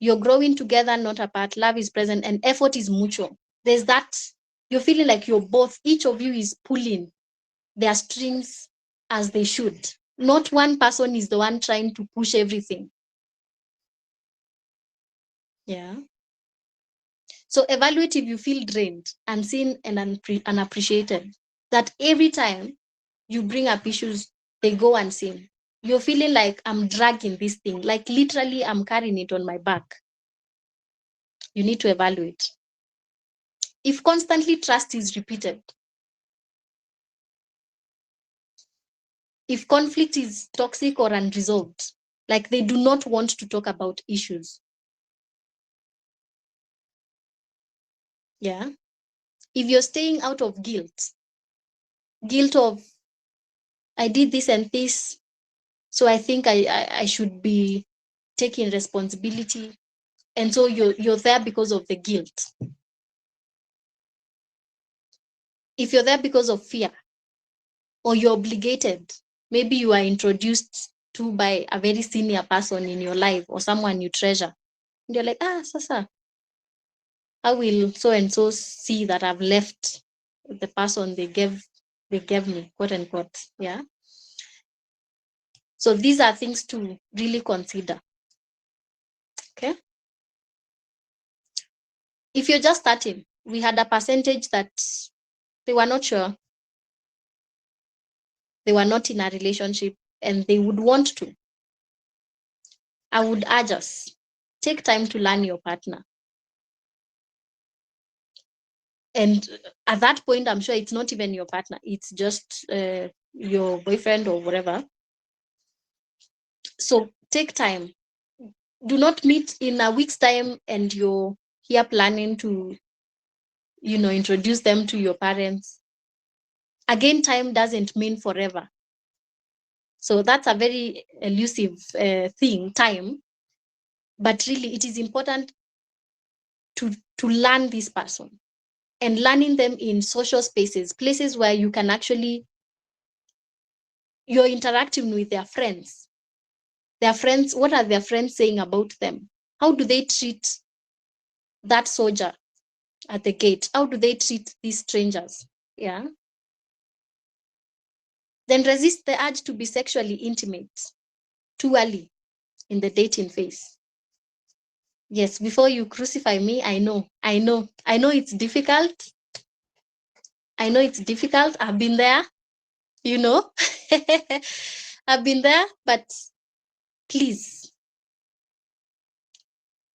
[SPEAKER 1] you're growing together, not apart, love is present, and effort is mutual. There's that, you're feeling like each of you is pulling their strings as they should. Not one person is the one trying to push everything. Yeah. So evaluate if you feel drained, unseen, and unappreciated. That every time you bring up issues, they go unseen. You're feeling like I'm dragging this thing, like literally I'm carrying it on my back. You need to evaluate. If constantly trust is repeated, if conflict is toxic or unresolved, like they do not want to talk about issues. Yeah. If you're staying out of guilt of, I did this and this, so I think I should be taking responsibility. And so you're there because of the guilt. If you're there because of fear, or you're obligated, maybe you are introduced to by a very senior person in your life or someone you treasure. And you're like, sasa, how will so and so see that I've left the person they gave me, quote unquote. Yeah. So these are things to really consider. Okay. If you're just starting, we had a percentage that they were not sure, they were not in a relationship, and they would want to. I would urge us, take time to learn your partner. And at that point, I'm sure it's not even your partner, it's just your boyfriend or whatever. So take time. Do not meet in a week's time and you're here planning to, introduce them to your parents. Again, time doesn't mean forever. So that's a very elusive thing, time. But really, it is important to learn this person, and learning them in social spaces, places where you can actually, you're interacting with their friends. Their friends, what are their friends saying about them? How do they treat that soldier at the gate? How do they treat these strangers? Yeah. Then resist the urge to be sexually intimate too early in the dating phase. Yes, before you crucify me, I know it's difficult. I know it's difficult. I've been there, I've been there, but please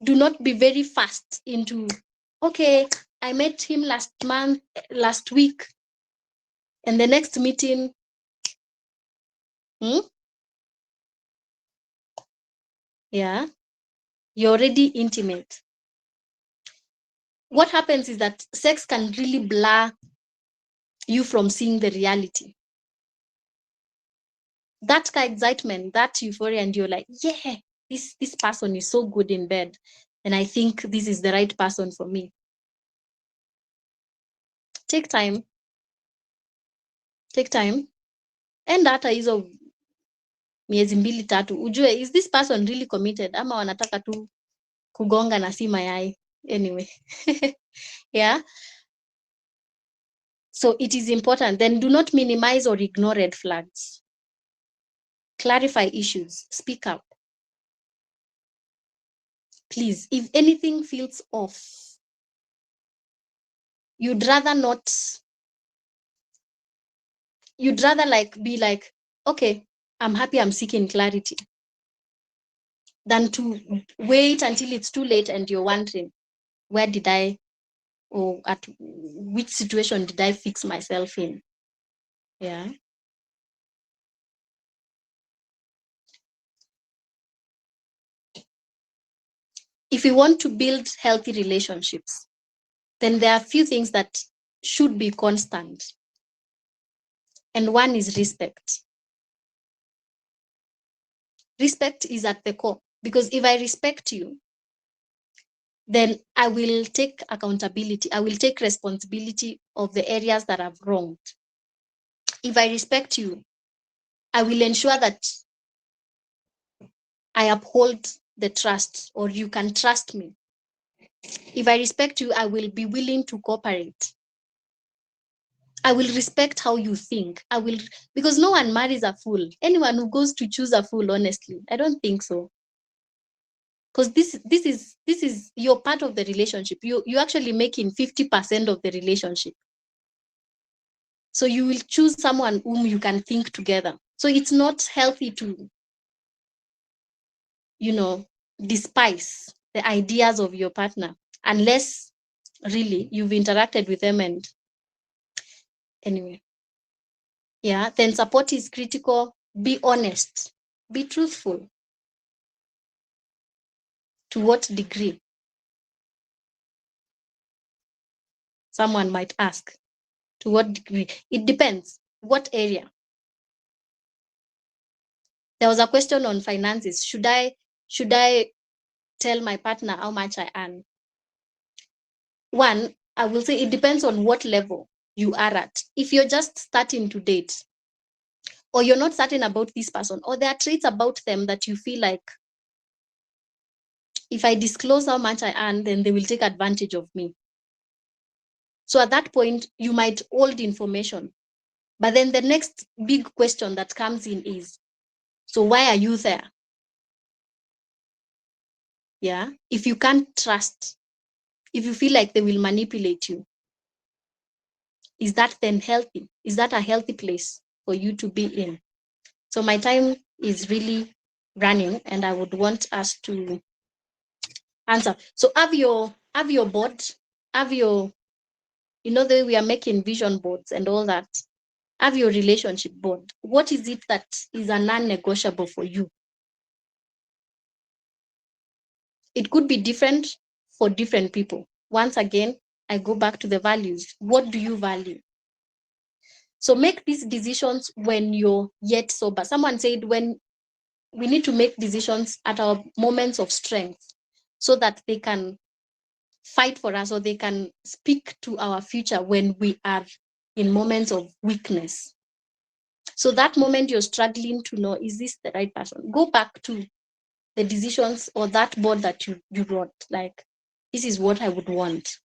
[SPEAKER 1] do not be very fast into, okay, I met him last week, and the next meeting, yeah, you're already intimate. What happens is that sex can really blur you from seeing the reality. That kind of excitement, that euphoria, and you're like, yeah, this person is so good in bed, and I think this is the right person for me. Take time. And hata hizo miezi 2-3 ujue, is this person really committed ama wanataka tu kugonga na si mayai anyway. Yeah, so it is important. Then do not minimize or ignore red flags. Clarify issues, speak up. Please, if anything feels off, you'd rather be like, okay, I'm happy, I'm seeking clarity, than to wait until it's too late and you're wondering, where did I, or at which situation did I fix myself in? Yeah. If you want to build healthy relationships, then there are a few things that should be constant. And one is respect. Respect is at the core, because if I respect you, then I will take accountability. I will take responsibility of the areas that I've wronged. If I respect you, I will ensure that I uphold the trust, or you can trust me. If I respect you, I will be willing to cooperate. I will respect how you think. Because no one marries a fool. Anyone who goes to choose a fool, honestly, I don't think so. Because this is you're part of the relationship. You actually making 50% of the relationship. So you will choose someone whom you can think together. So it's not healthy to, despise the ideas of your partner, unless really you've interacted with them. And anyway, yeah, then support is critical. Be honest, be truthful. To what degree? Someone might ask. To what degree? It depends. What area? There was a question on finances. Should I tell my partner how much I earn? One, I will say it depends on what level you are at. If you're just starting to date, or you're not certain about this person, or there are traits about them that you feel like, if I disclose how much I earn, then they will take advantage of me. So at that point, you might hold information. But then the next big question that comes in is, so why are you there? Yeah. If you can't trust, if you feel like they will manipulate you, is that then healthy? Is that a healthy place for you to be in? So my time is really running, and I would want us to answer. So have your board, have your, you know, the we are making vision boards and all that. Have your relationship board. What is it that is a non-negotiable for you? It could be different for different people. Once again, I go back to the values. What do you value? So make these decisions when you're yet sober. Someone said when we need to make decisions at our moments of strength so that they can fight for us or they can speak to our future when we are in moments of weakness. So that moment you're struggling to know, is this the right person? Go back to the decisions or that board that you wrote, like, this is what I would want.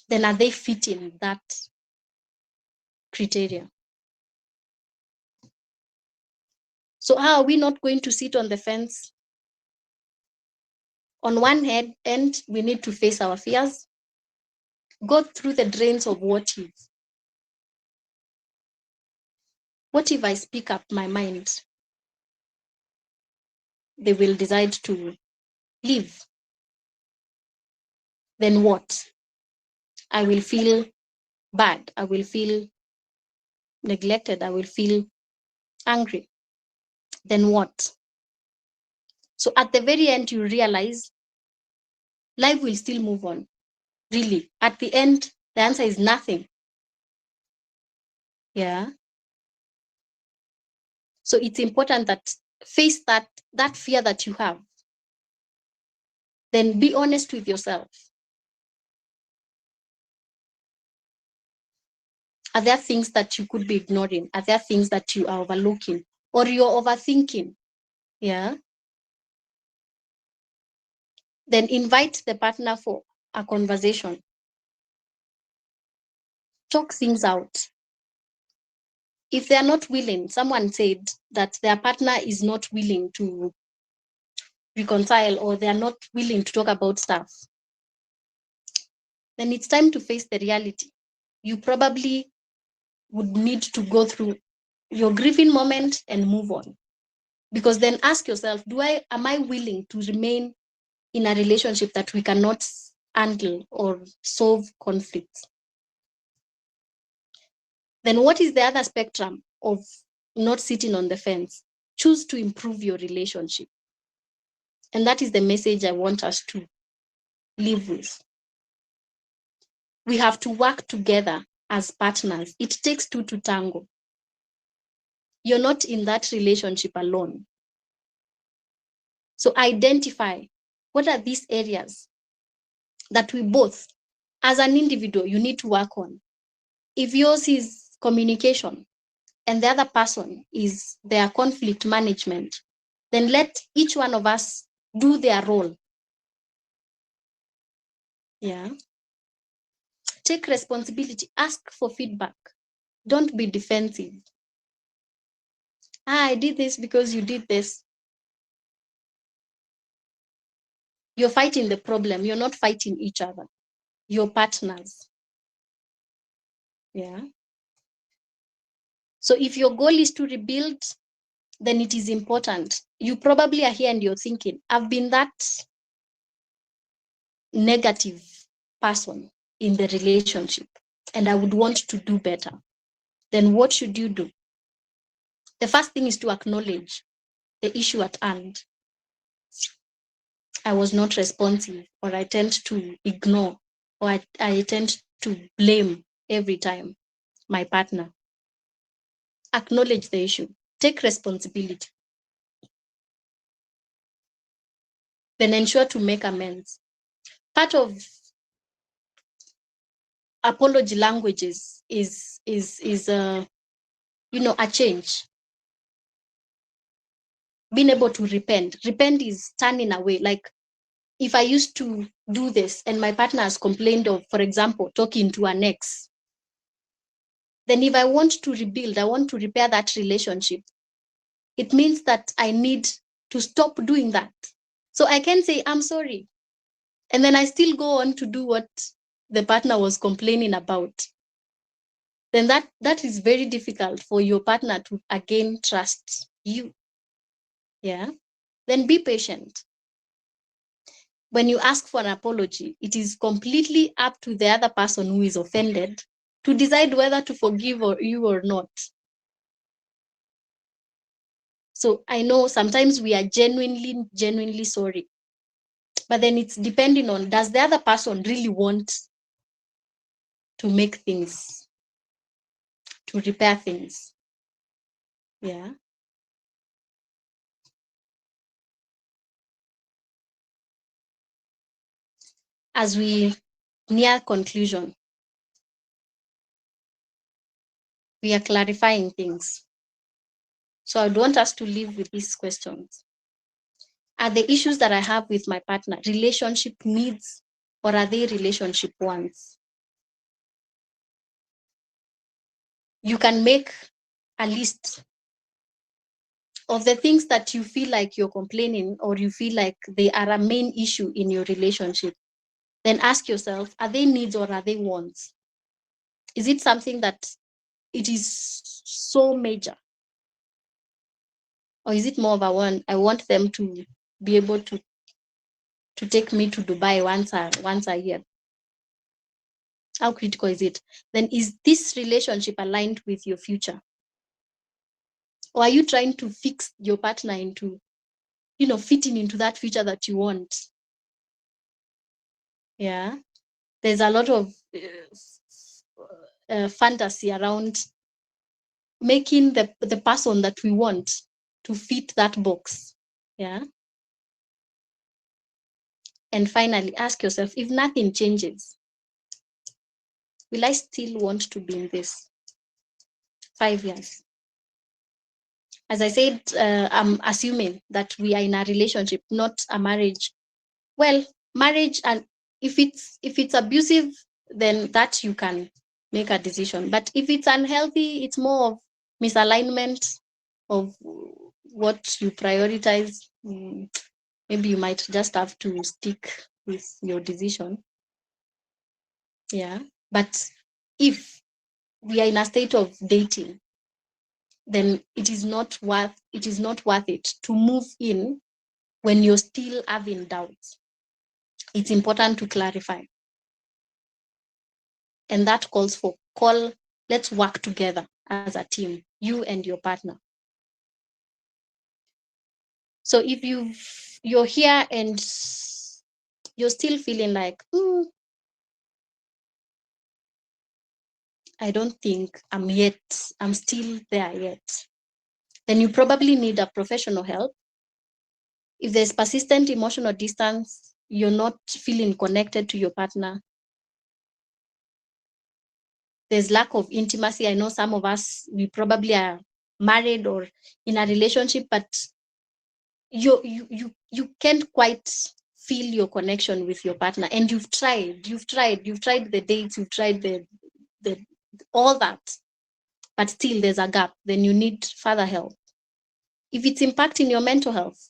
[SPEAKER 1] Then are they fitting that criteria? So how are we not going to sit on the fence? On one end, we need to face our fears, go through the drains of what if. What if I speak up my mind? They will decide to leave. Then what? I will feel bad. I will feel neglected. I will feel angry. Then what? So at the very end, you realize life will still move on. Really, at the end, the answer is nothing. Yeah. So it's important that face that fear that you have. Then be honest with yourself. Are there things that you could be ignoring? Are there things that you are overlooking or you're overthinking? Yeah. Then invite the partner for a conversation. Talk things out. If they are not willing, someone said that their partner is not willing to reconcile or they are not willing to talk about stuff, then it's time to face the reality. You probably would need to go through your grieving moment and move on. Because then ask yourself, am I willing to remain in a relationship that we cannot handle or solve conflicts? Then what is the other spectrum of not sitting on the fence? Choose to improve your relationship. And that is the message I want us to live with. We have to work together as partners. It takes two to tango. You're not in that relationship alone. So identify what are these areas that we both, as an individual, you need to work on. If yours is communication and the other person is their conflict management, then let each one of us do their role. Yeah. Take responsibility, ask for feedback. Don't be defensive. I did this because you did this. You're fighting the problem. You're not fighting each other. You're partners. Yeah. So if your goal is to rebuild, then it is important. You probably are here and you're thinking, I've been that negative person in the relationship and I would want to do better. Then what should you do? The first thing is to acknowledge the issue at hand. I was not responsive, or I tend to ignore, or I tend to blame every time my partner. Acknowledge the issue. Take responsibility. Then ensure to make amends. Part of apology languages is a change. Being able to repent. Repent is turning away. Like if I used to do this and my partner has complained of, for example, talking to an ex, then if I want to rebuild, I want to repair that relationship, it means that I need to stop doing that. So I can say, I'm sorry. And then I still go on to do what the partner was complaining about. Then that is very difficult for your partner to again trust you. Yeah. Then be patient. When you ask for an apology, it is completely up to the other person who is offended to decide whether to forgive you or not. So I know sometimes we are genuinely sorry, but then it's depending on, does the other person really want to make things, to repair things? Yeah. As we near conclusion, we are clarifying things. So I'd want us to leave with these questions. Are the issues that I have with my partner relationship needs, or are they relationship wants? You can make a list of the things that you feel like you're complaining, or you feel like they are a main issue in your relationship. Then ask yourself, are they needs or are they wants? Is it something that it is so major? Or is it more of a one, I want them to be able to take me to Dubai once a year? How critical is it? Then is this relationship aligned with your future? Or are you trying to fix your partner into, fitting into that future that you want? Yeah. There's a lot of fantasy around making the person that we want to fit that box. Yeah. And finally, ask yourself, if nothing changes, will I still want to be in this 5 years? As I said, I'm assuming that we are in a relationship, not a marriage. Well, marriage, and if it's abusive, then that you can make a decision. But if it's unhealthy, it's more of misalignment of what you prioritize. Maybe you might just have to stick with your decision. Yeah. But if we are in a state of dating, then it is not worth it to move in when you're still having doubts. It's important to clarify. And that calls for let's work together as a team, you and your partner. So if you're here and you're still feeling like, I don't think I'm still there yet, then you probably need a professional help. If there's persistent emotional distance, you're not feeling connected to your partner, there's lack of intimacy. I know some of us, we probably are married or in a relationship, but you can't quite feel your connection with your partner, and you've tried the dates, you've tried the all that, but still there's a gap. Then you need further help. If it's impacting your mental health,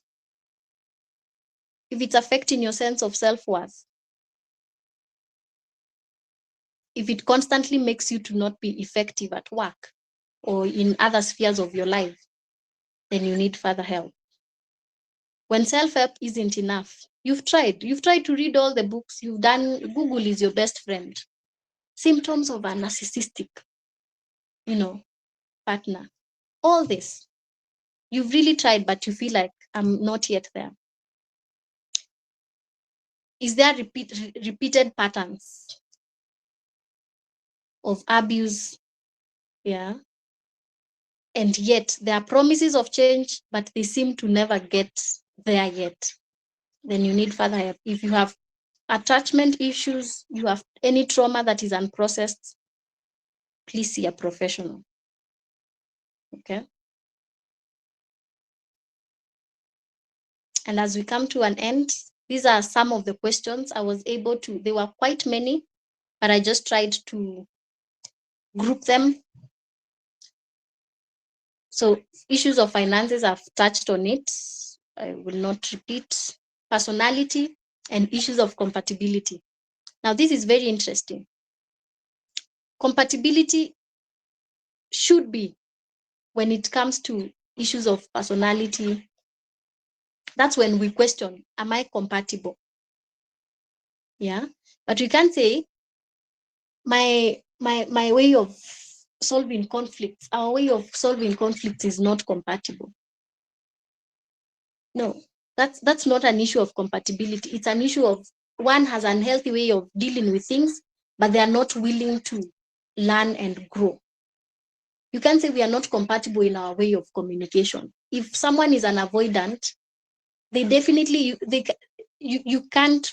[SPEAKER 1] if it's affecting your sense of self-worth, if it constantly makes you to not be effective at work or in other spheres of your life, then you need further help. When self-help isn't enough, you've tried to read all the books, you've done, Google is your best friend. Symptoms of a narcissistic, partner. All this, you've really tried, but you feel like I'm not yet there. Is there repeated patterns of abuse? Yeah. And yet there are promises of change, but they seem to never get there yet. Then you need further help. If you have attachment issues, you have any trauma that is unprocessed, please see a professional. Okay. And as we come to an end, these are some of the questions I was able to, there were quite many, but I just tried to group them. So issues of finances, I've touched on it. I will not repeat. Personality and issues of compatibility. Now, this is very interesting. Compatibility should be, when it comes to issues of personality, That's when we question, am I compatible? Yeah, but we can't say my way of solving conflicts, our way of solving conflicts is not compatible. No, that's not an issue of compatibility. It's an issue of one has an unhealthy way of dealing with things, but they are not willing to learn and grow. You can't say we are not compatible in our way of communication. If someone is an avoidant, they definitely, you can't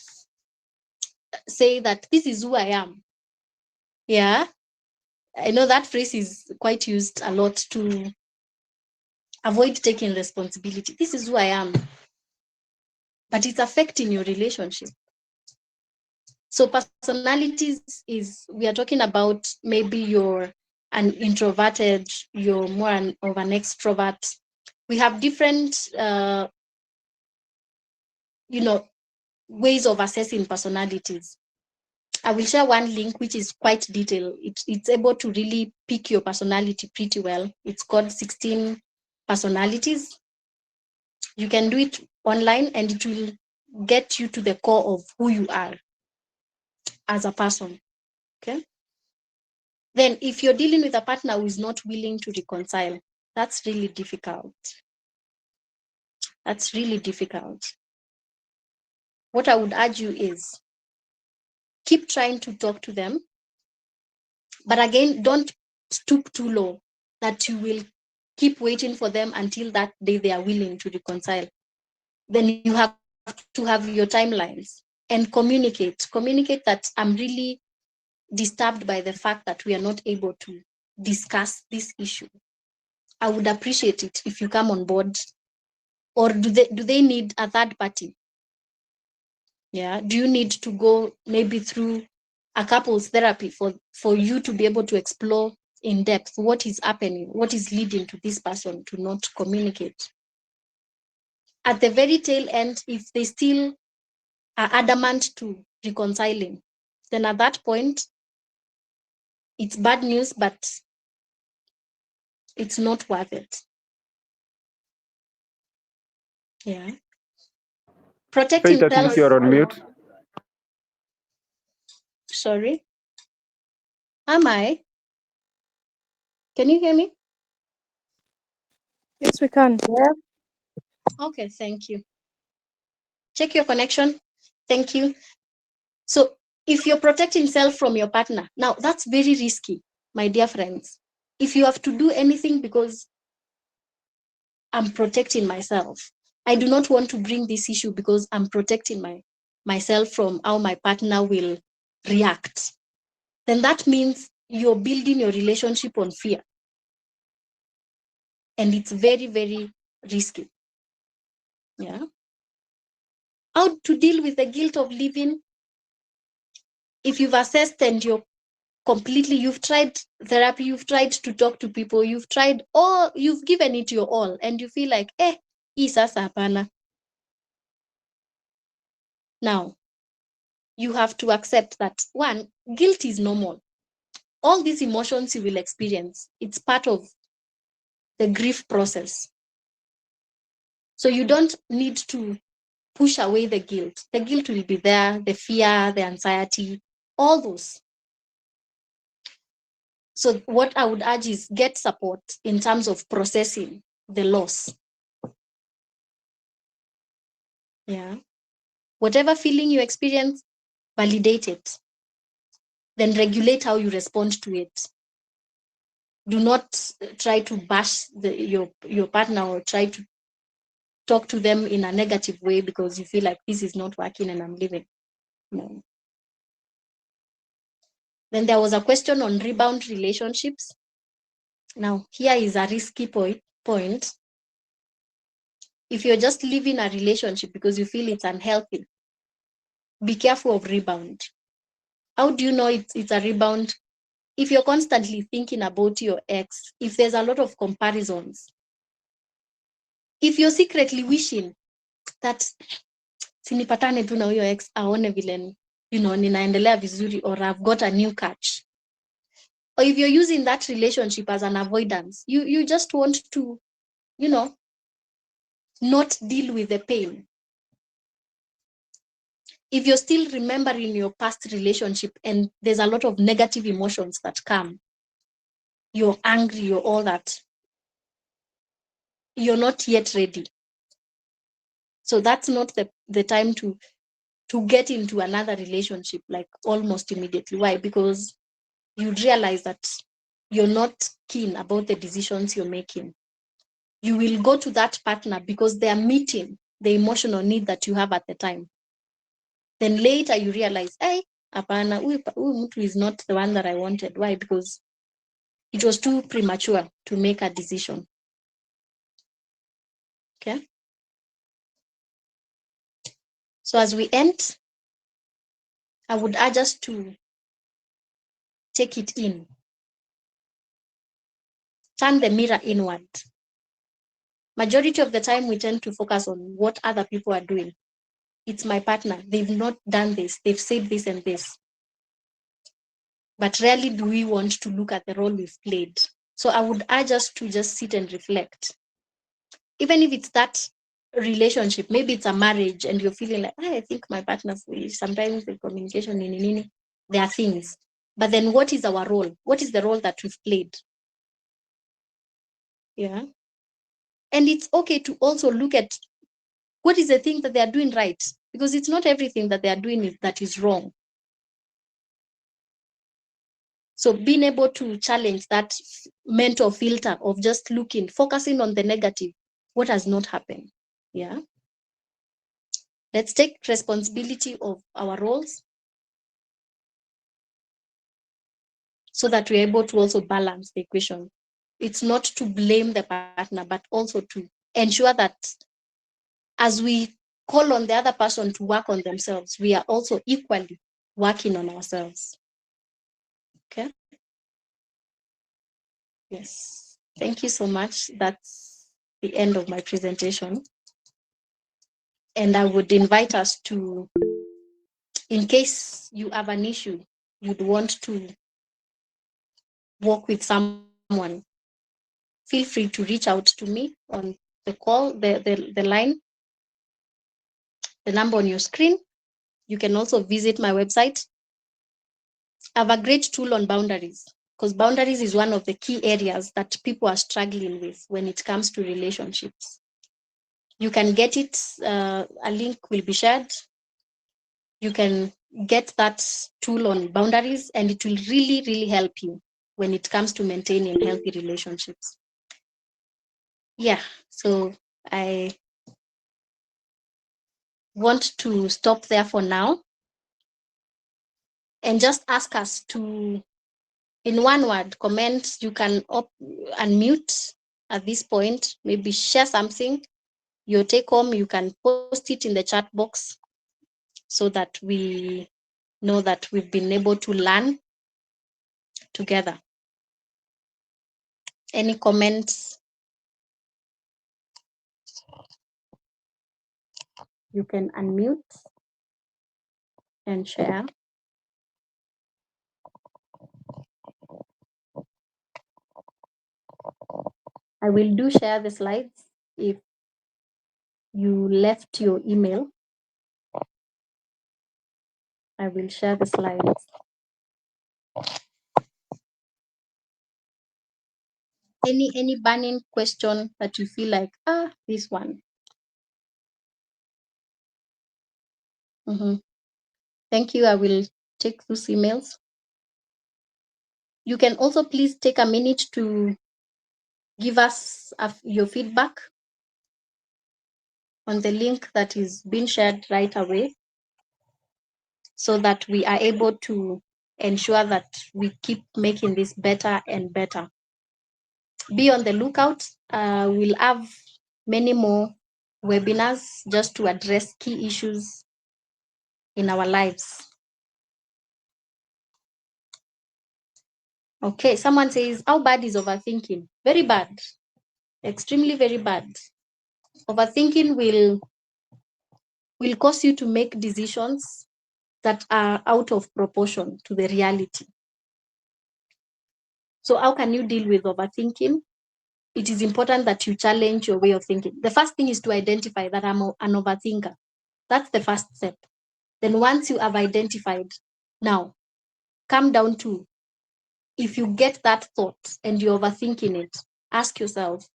[SPEAKER 1] say that this is who I am. Yeah, I know that phrase is quite used a lot to avoid taking responsibility. This is who I am, but it's affecting your relationship. So personalities is, we are talking about maybe you're an introverted, you're more of an extrovert. We have different, ways of assessing personalities. I will share one link which is quite detailed. It's able to really pick your personality pretty well. It's called 16 personalities. You can do it online and it will get you to the core of who you are as a person. Okay. Then if you're dealing with a partner who is not willing to reconcile, that's really difficult. That's really difficult. What I would urge you is keep trying to talk to them. But again, don't stoop too low that you will keep waiting for them until that day they are willing to reconcile. Then you have to have your timelines and communicate. Communicate that I'm really disturbed by the fact that we are not able to discuss this issue. I would appreciate it if you come on board. Or do they need a third party? Yeah. Do you need to go maybe through a couples therapy for you to be able to explore in depth what is happening, what is leading to this person to not communicate? At the very tail end, if they still are adamant to reconciling, then at that point, it's bad news, but it's not worth it. Yeah. Protecting
[SPEAKER 3] Faith, I think you're on mute.
[SPEAKER 1] Sorry. Am I? Can you hear me?
[SPEAKER 4] Yes, we can.
[SPEAKER 1] Yeah. Okay, thank you. Check your connection. Thank you. So if you're protecting self from your partner, now that's very risky, my dear friends. If you have to do anything because I'm protecting myself, I do not want to bring this issue because I'm protecting myself from how my partner will react, then that means you're building your relationship on fear. And it's very, very risky. Yeah. How to deal with the guilt of living? If you've assessed and you've tried therapy, you've tried to talk to people, you've given it your all, and you feel like, hii sasa hapana. Now, you have to accept that, one, guilt is normal. All these emotions you will experience, it's part of the grief process. So you don't need to push away the guilt. The guilt will be there, the fear, the anxiety, all those. So what I would urge is get support in terms of processing the loss. Yeah. Whatever feeling you experience, validate it. Then regulate how you respond to it. Do not try to bash your partner or try to talk to them in a negative way because you feel like this is not working and I'm leaving. No. Then there was a question on rebound relationships. Now, here is a risky point. If you're just leaving a relationship because you feel it's unhealthy, be careful of rebound. How do you know it's a rebound? If you're constantly thinking about your ex, if there's a lot of comparisons, if you're secretly wishing that sinipatane tu na huyo ex aone vile ninaendelea vizuri, or I've got a new catch, or if you're using that relationship as an avoidance, you just want to not deal with the pain. If you're still remembering your past relationship and there's a lot of negative emotions that come, you're angry, you're all that, you're not yet ready. So that's not the time to get into another relationship like almost immediately. Why? Because you realize that you're not keen about the decisions you're making. You will go to that partner because they are meeting the emotional need that you have at the time. Then later you realize, hey, apana, huyu mtu is not the one that I wanted. Why? Because it was too premature to make a decision. Okay. So as we end, I would urge us to take it in. Turn the mirror inward. Majority of the time, we tend to focus on what other people are doing. It's my partner. They've not done this. They've said this and this. But rarely do we want to look at the role we've played. So I would urge us to just sit and reflect. Even if it's that relationship, maybe it's a marriage and you're feeling like, I think my partner's, sometimes the communication, there are things. But then what is our role? What is the role that we've played? Yeah. And it's okay to also look at what is the thing that they are doing right, because it's not everything that they are doing that is wrong. So being able to challenge that mental filter of just looking, focusing on the negative, what has not happened. Yeah. Let's take responsibility of our roles so that we're able to also balance the equation. It's not to blame the partner, but also to ensure that as we call on the other person to work on themselves, we are also equally working on ourselves. Okay. Yes. Thank you so much. That's the end of my presentation. And I would invite us to, in case you have an issue, you'd want to work with someone, feel free to reach out to me on the call, the line, the number on your screen. You can also visit my website. I have a great tool on boundaries, because boundaries is one of the key areas that people are struggling with when it comes to relationships. You can get it, a link will be shared. You can get that tool on boundaries, and it will really, really help you when it comes to maintaining healthy relationships. Yeah, so I want to stop there for now and just ask us to, in one word, comment. You can unmute at this point, maybe share something, your take home. You can post it in the chat box so that we know that we've been able to learn together. Any comments? You can unmute and share. I will do share the slides if you left your email. I will share the slides. Any burning question that you feel like, this one. Thank you. I will take those emails. You can also please take a minute to give us your feedback on the link that is being shared right away, so that we are able to ensure that we keep making this better and better. Be on the lookout. We'll have many more webinars just to address key issues in our lives. Okay, someone says, how bad is overthinking? Very bad, extremely very bad. Overthinking will cause you to make decisions that are out of proportion to the reality. So how can you deal with overthinking? it is important that you challenge your way of thinking. The first thing is to identify that I'm an overthinker. That's the first step. Then once you have identified, now come down to, if you get that thought and you're overthinking it, ask yourself,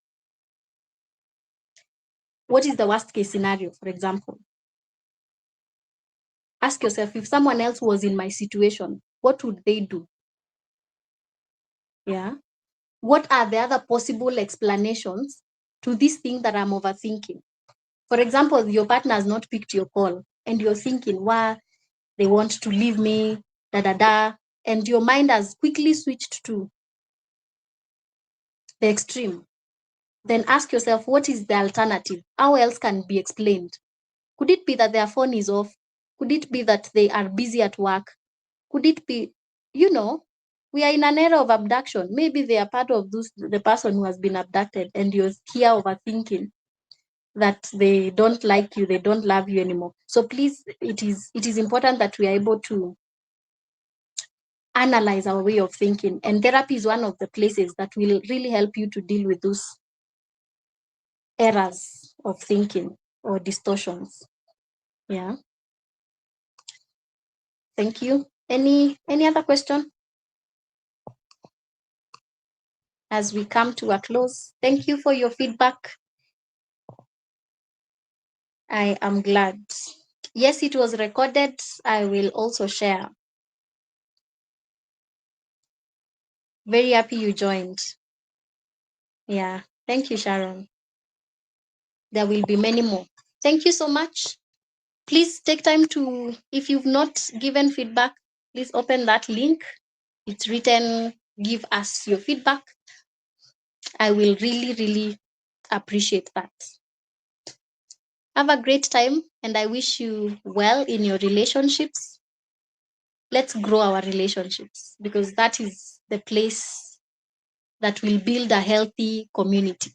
[SPEAKER 1] what is the worst case scenario, for example? Ask yourself, if someone else was in my situation, what would they do? Yeah. What are the other possible explanations to this thing that I'm overthinking? For example, your partner has not picked your call and you're thinking, why they want to leave me, and your mind has quickly switched to the extreme. Then ask yourself, what is the alternative? How else can be explained? Could it be that their phone is off? Could it be that they are busy at work? Could it be, we are in an era of abduction. Maybe they are part of the person who has been abducted, and you're here overthinking that they don't like you, they don't love you anymore. So please, it is important that we are able to analyze our way of thinking. And therapy is one of the places that will really help you to deal with those errors of thinking or distortions. Yeah. Thank you. Any other question? As we come to a close, thank you for your feedback. I am glad. Yes, it was recorded. I will also share. Very happy you joined. Yeah. Thank you, Sharon. There will be many more. Thank you so much. Please take time to, if you've not given feedback, please open that link. It's written, give us your feedback. I will really, really appreciate that. Have a great time, and I wish you well in your relationships. Let's grow our relationships, because that is the place that will build a healthy community.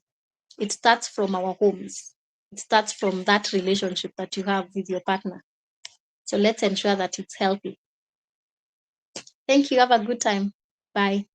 [SPEAKER 1] It starts from our homes. It starts from that relationship that you have with your partner. So let's ensure that it's healthy. Thank you. Have a good time. Bye.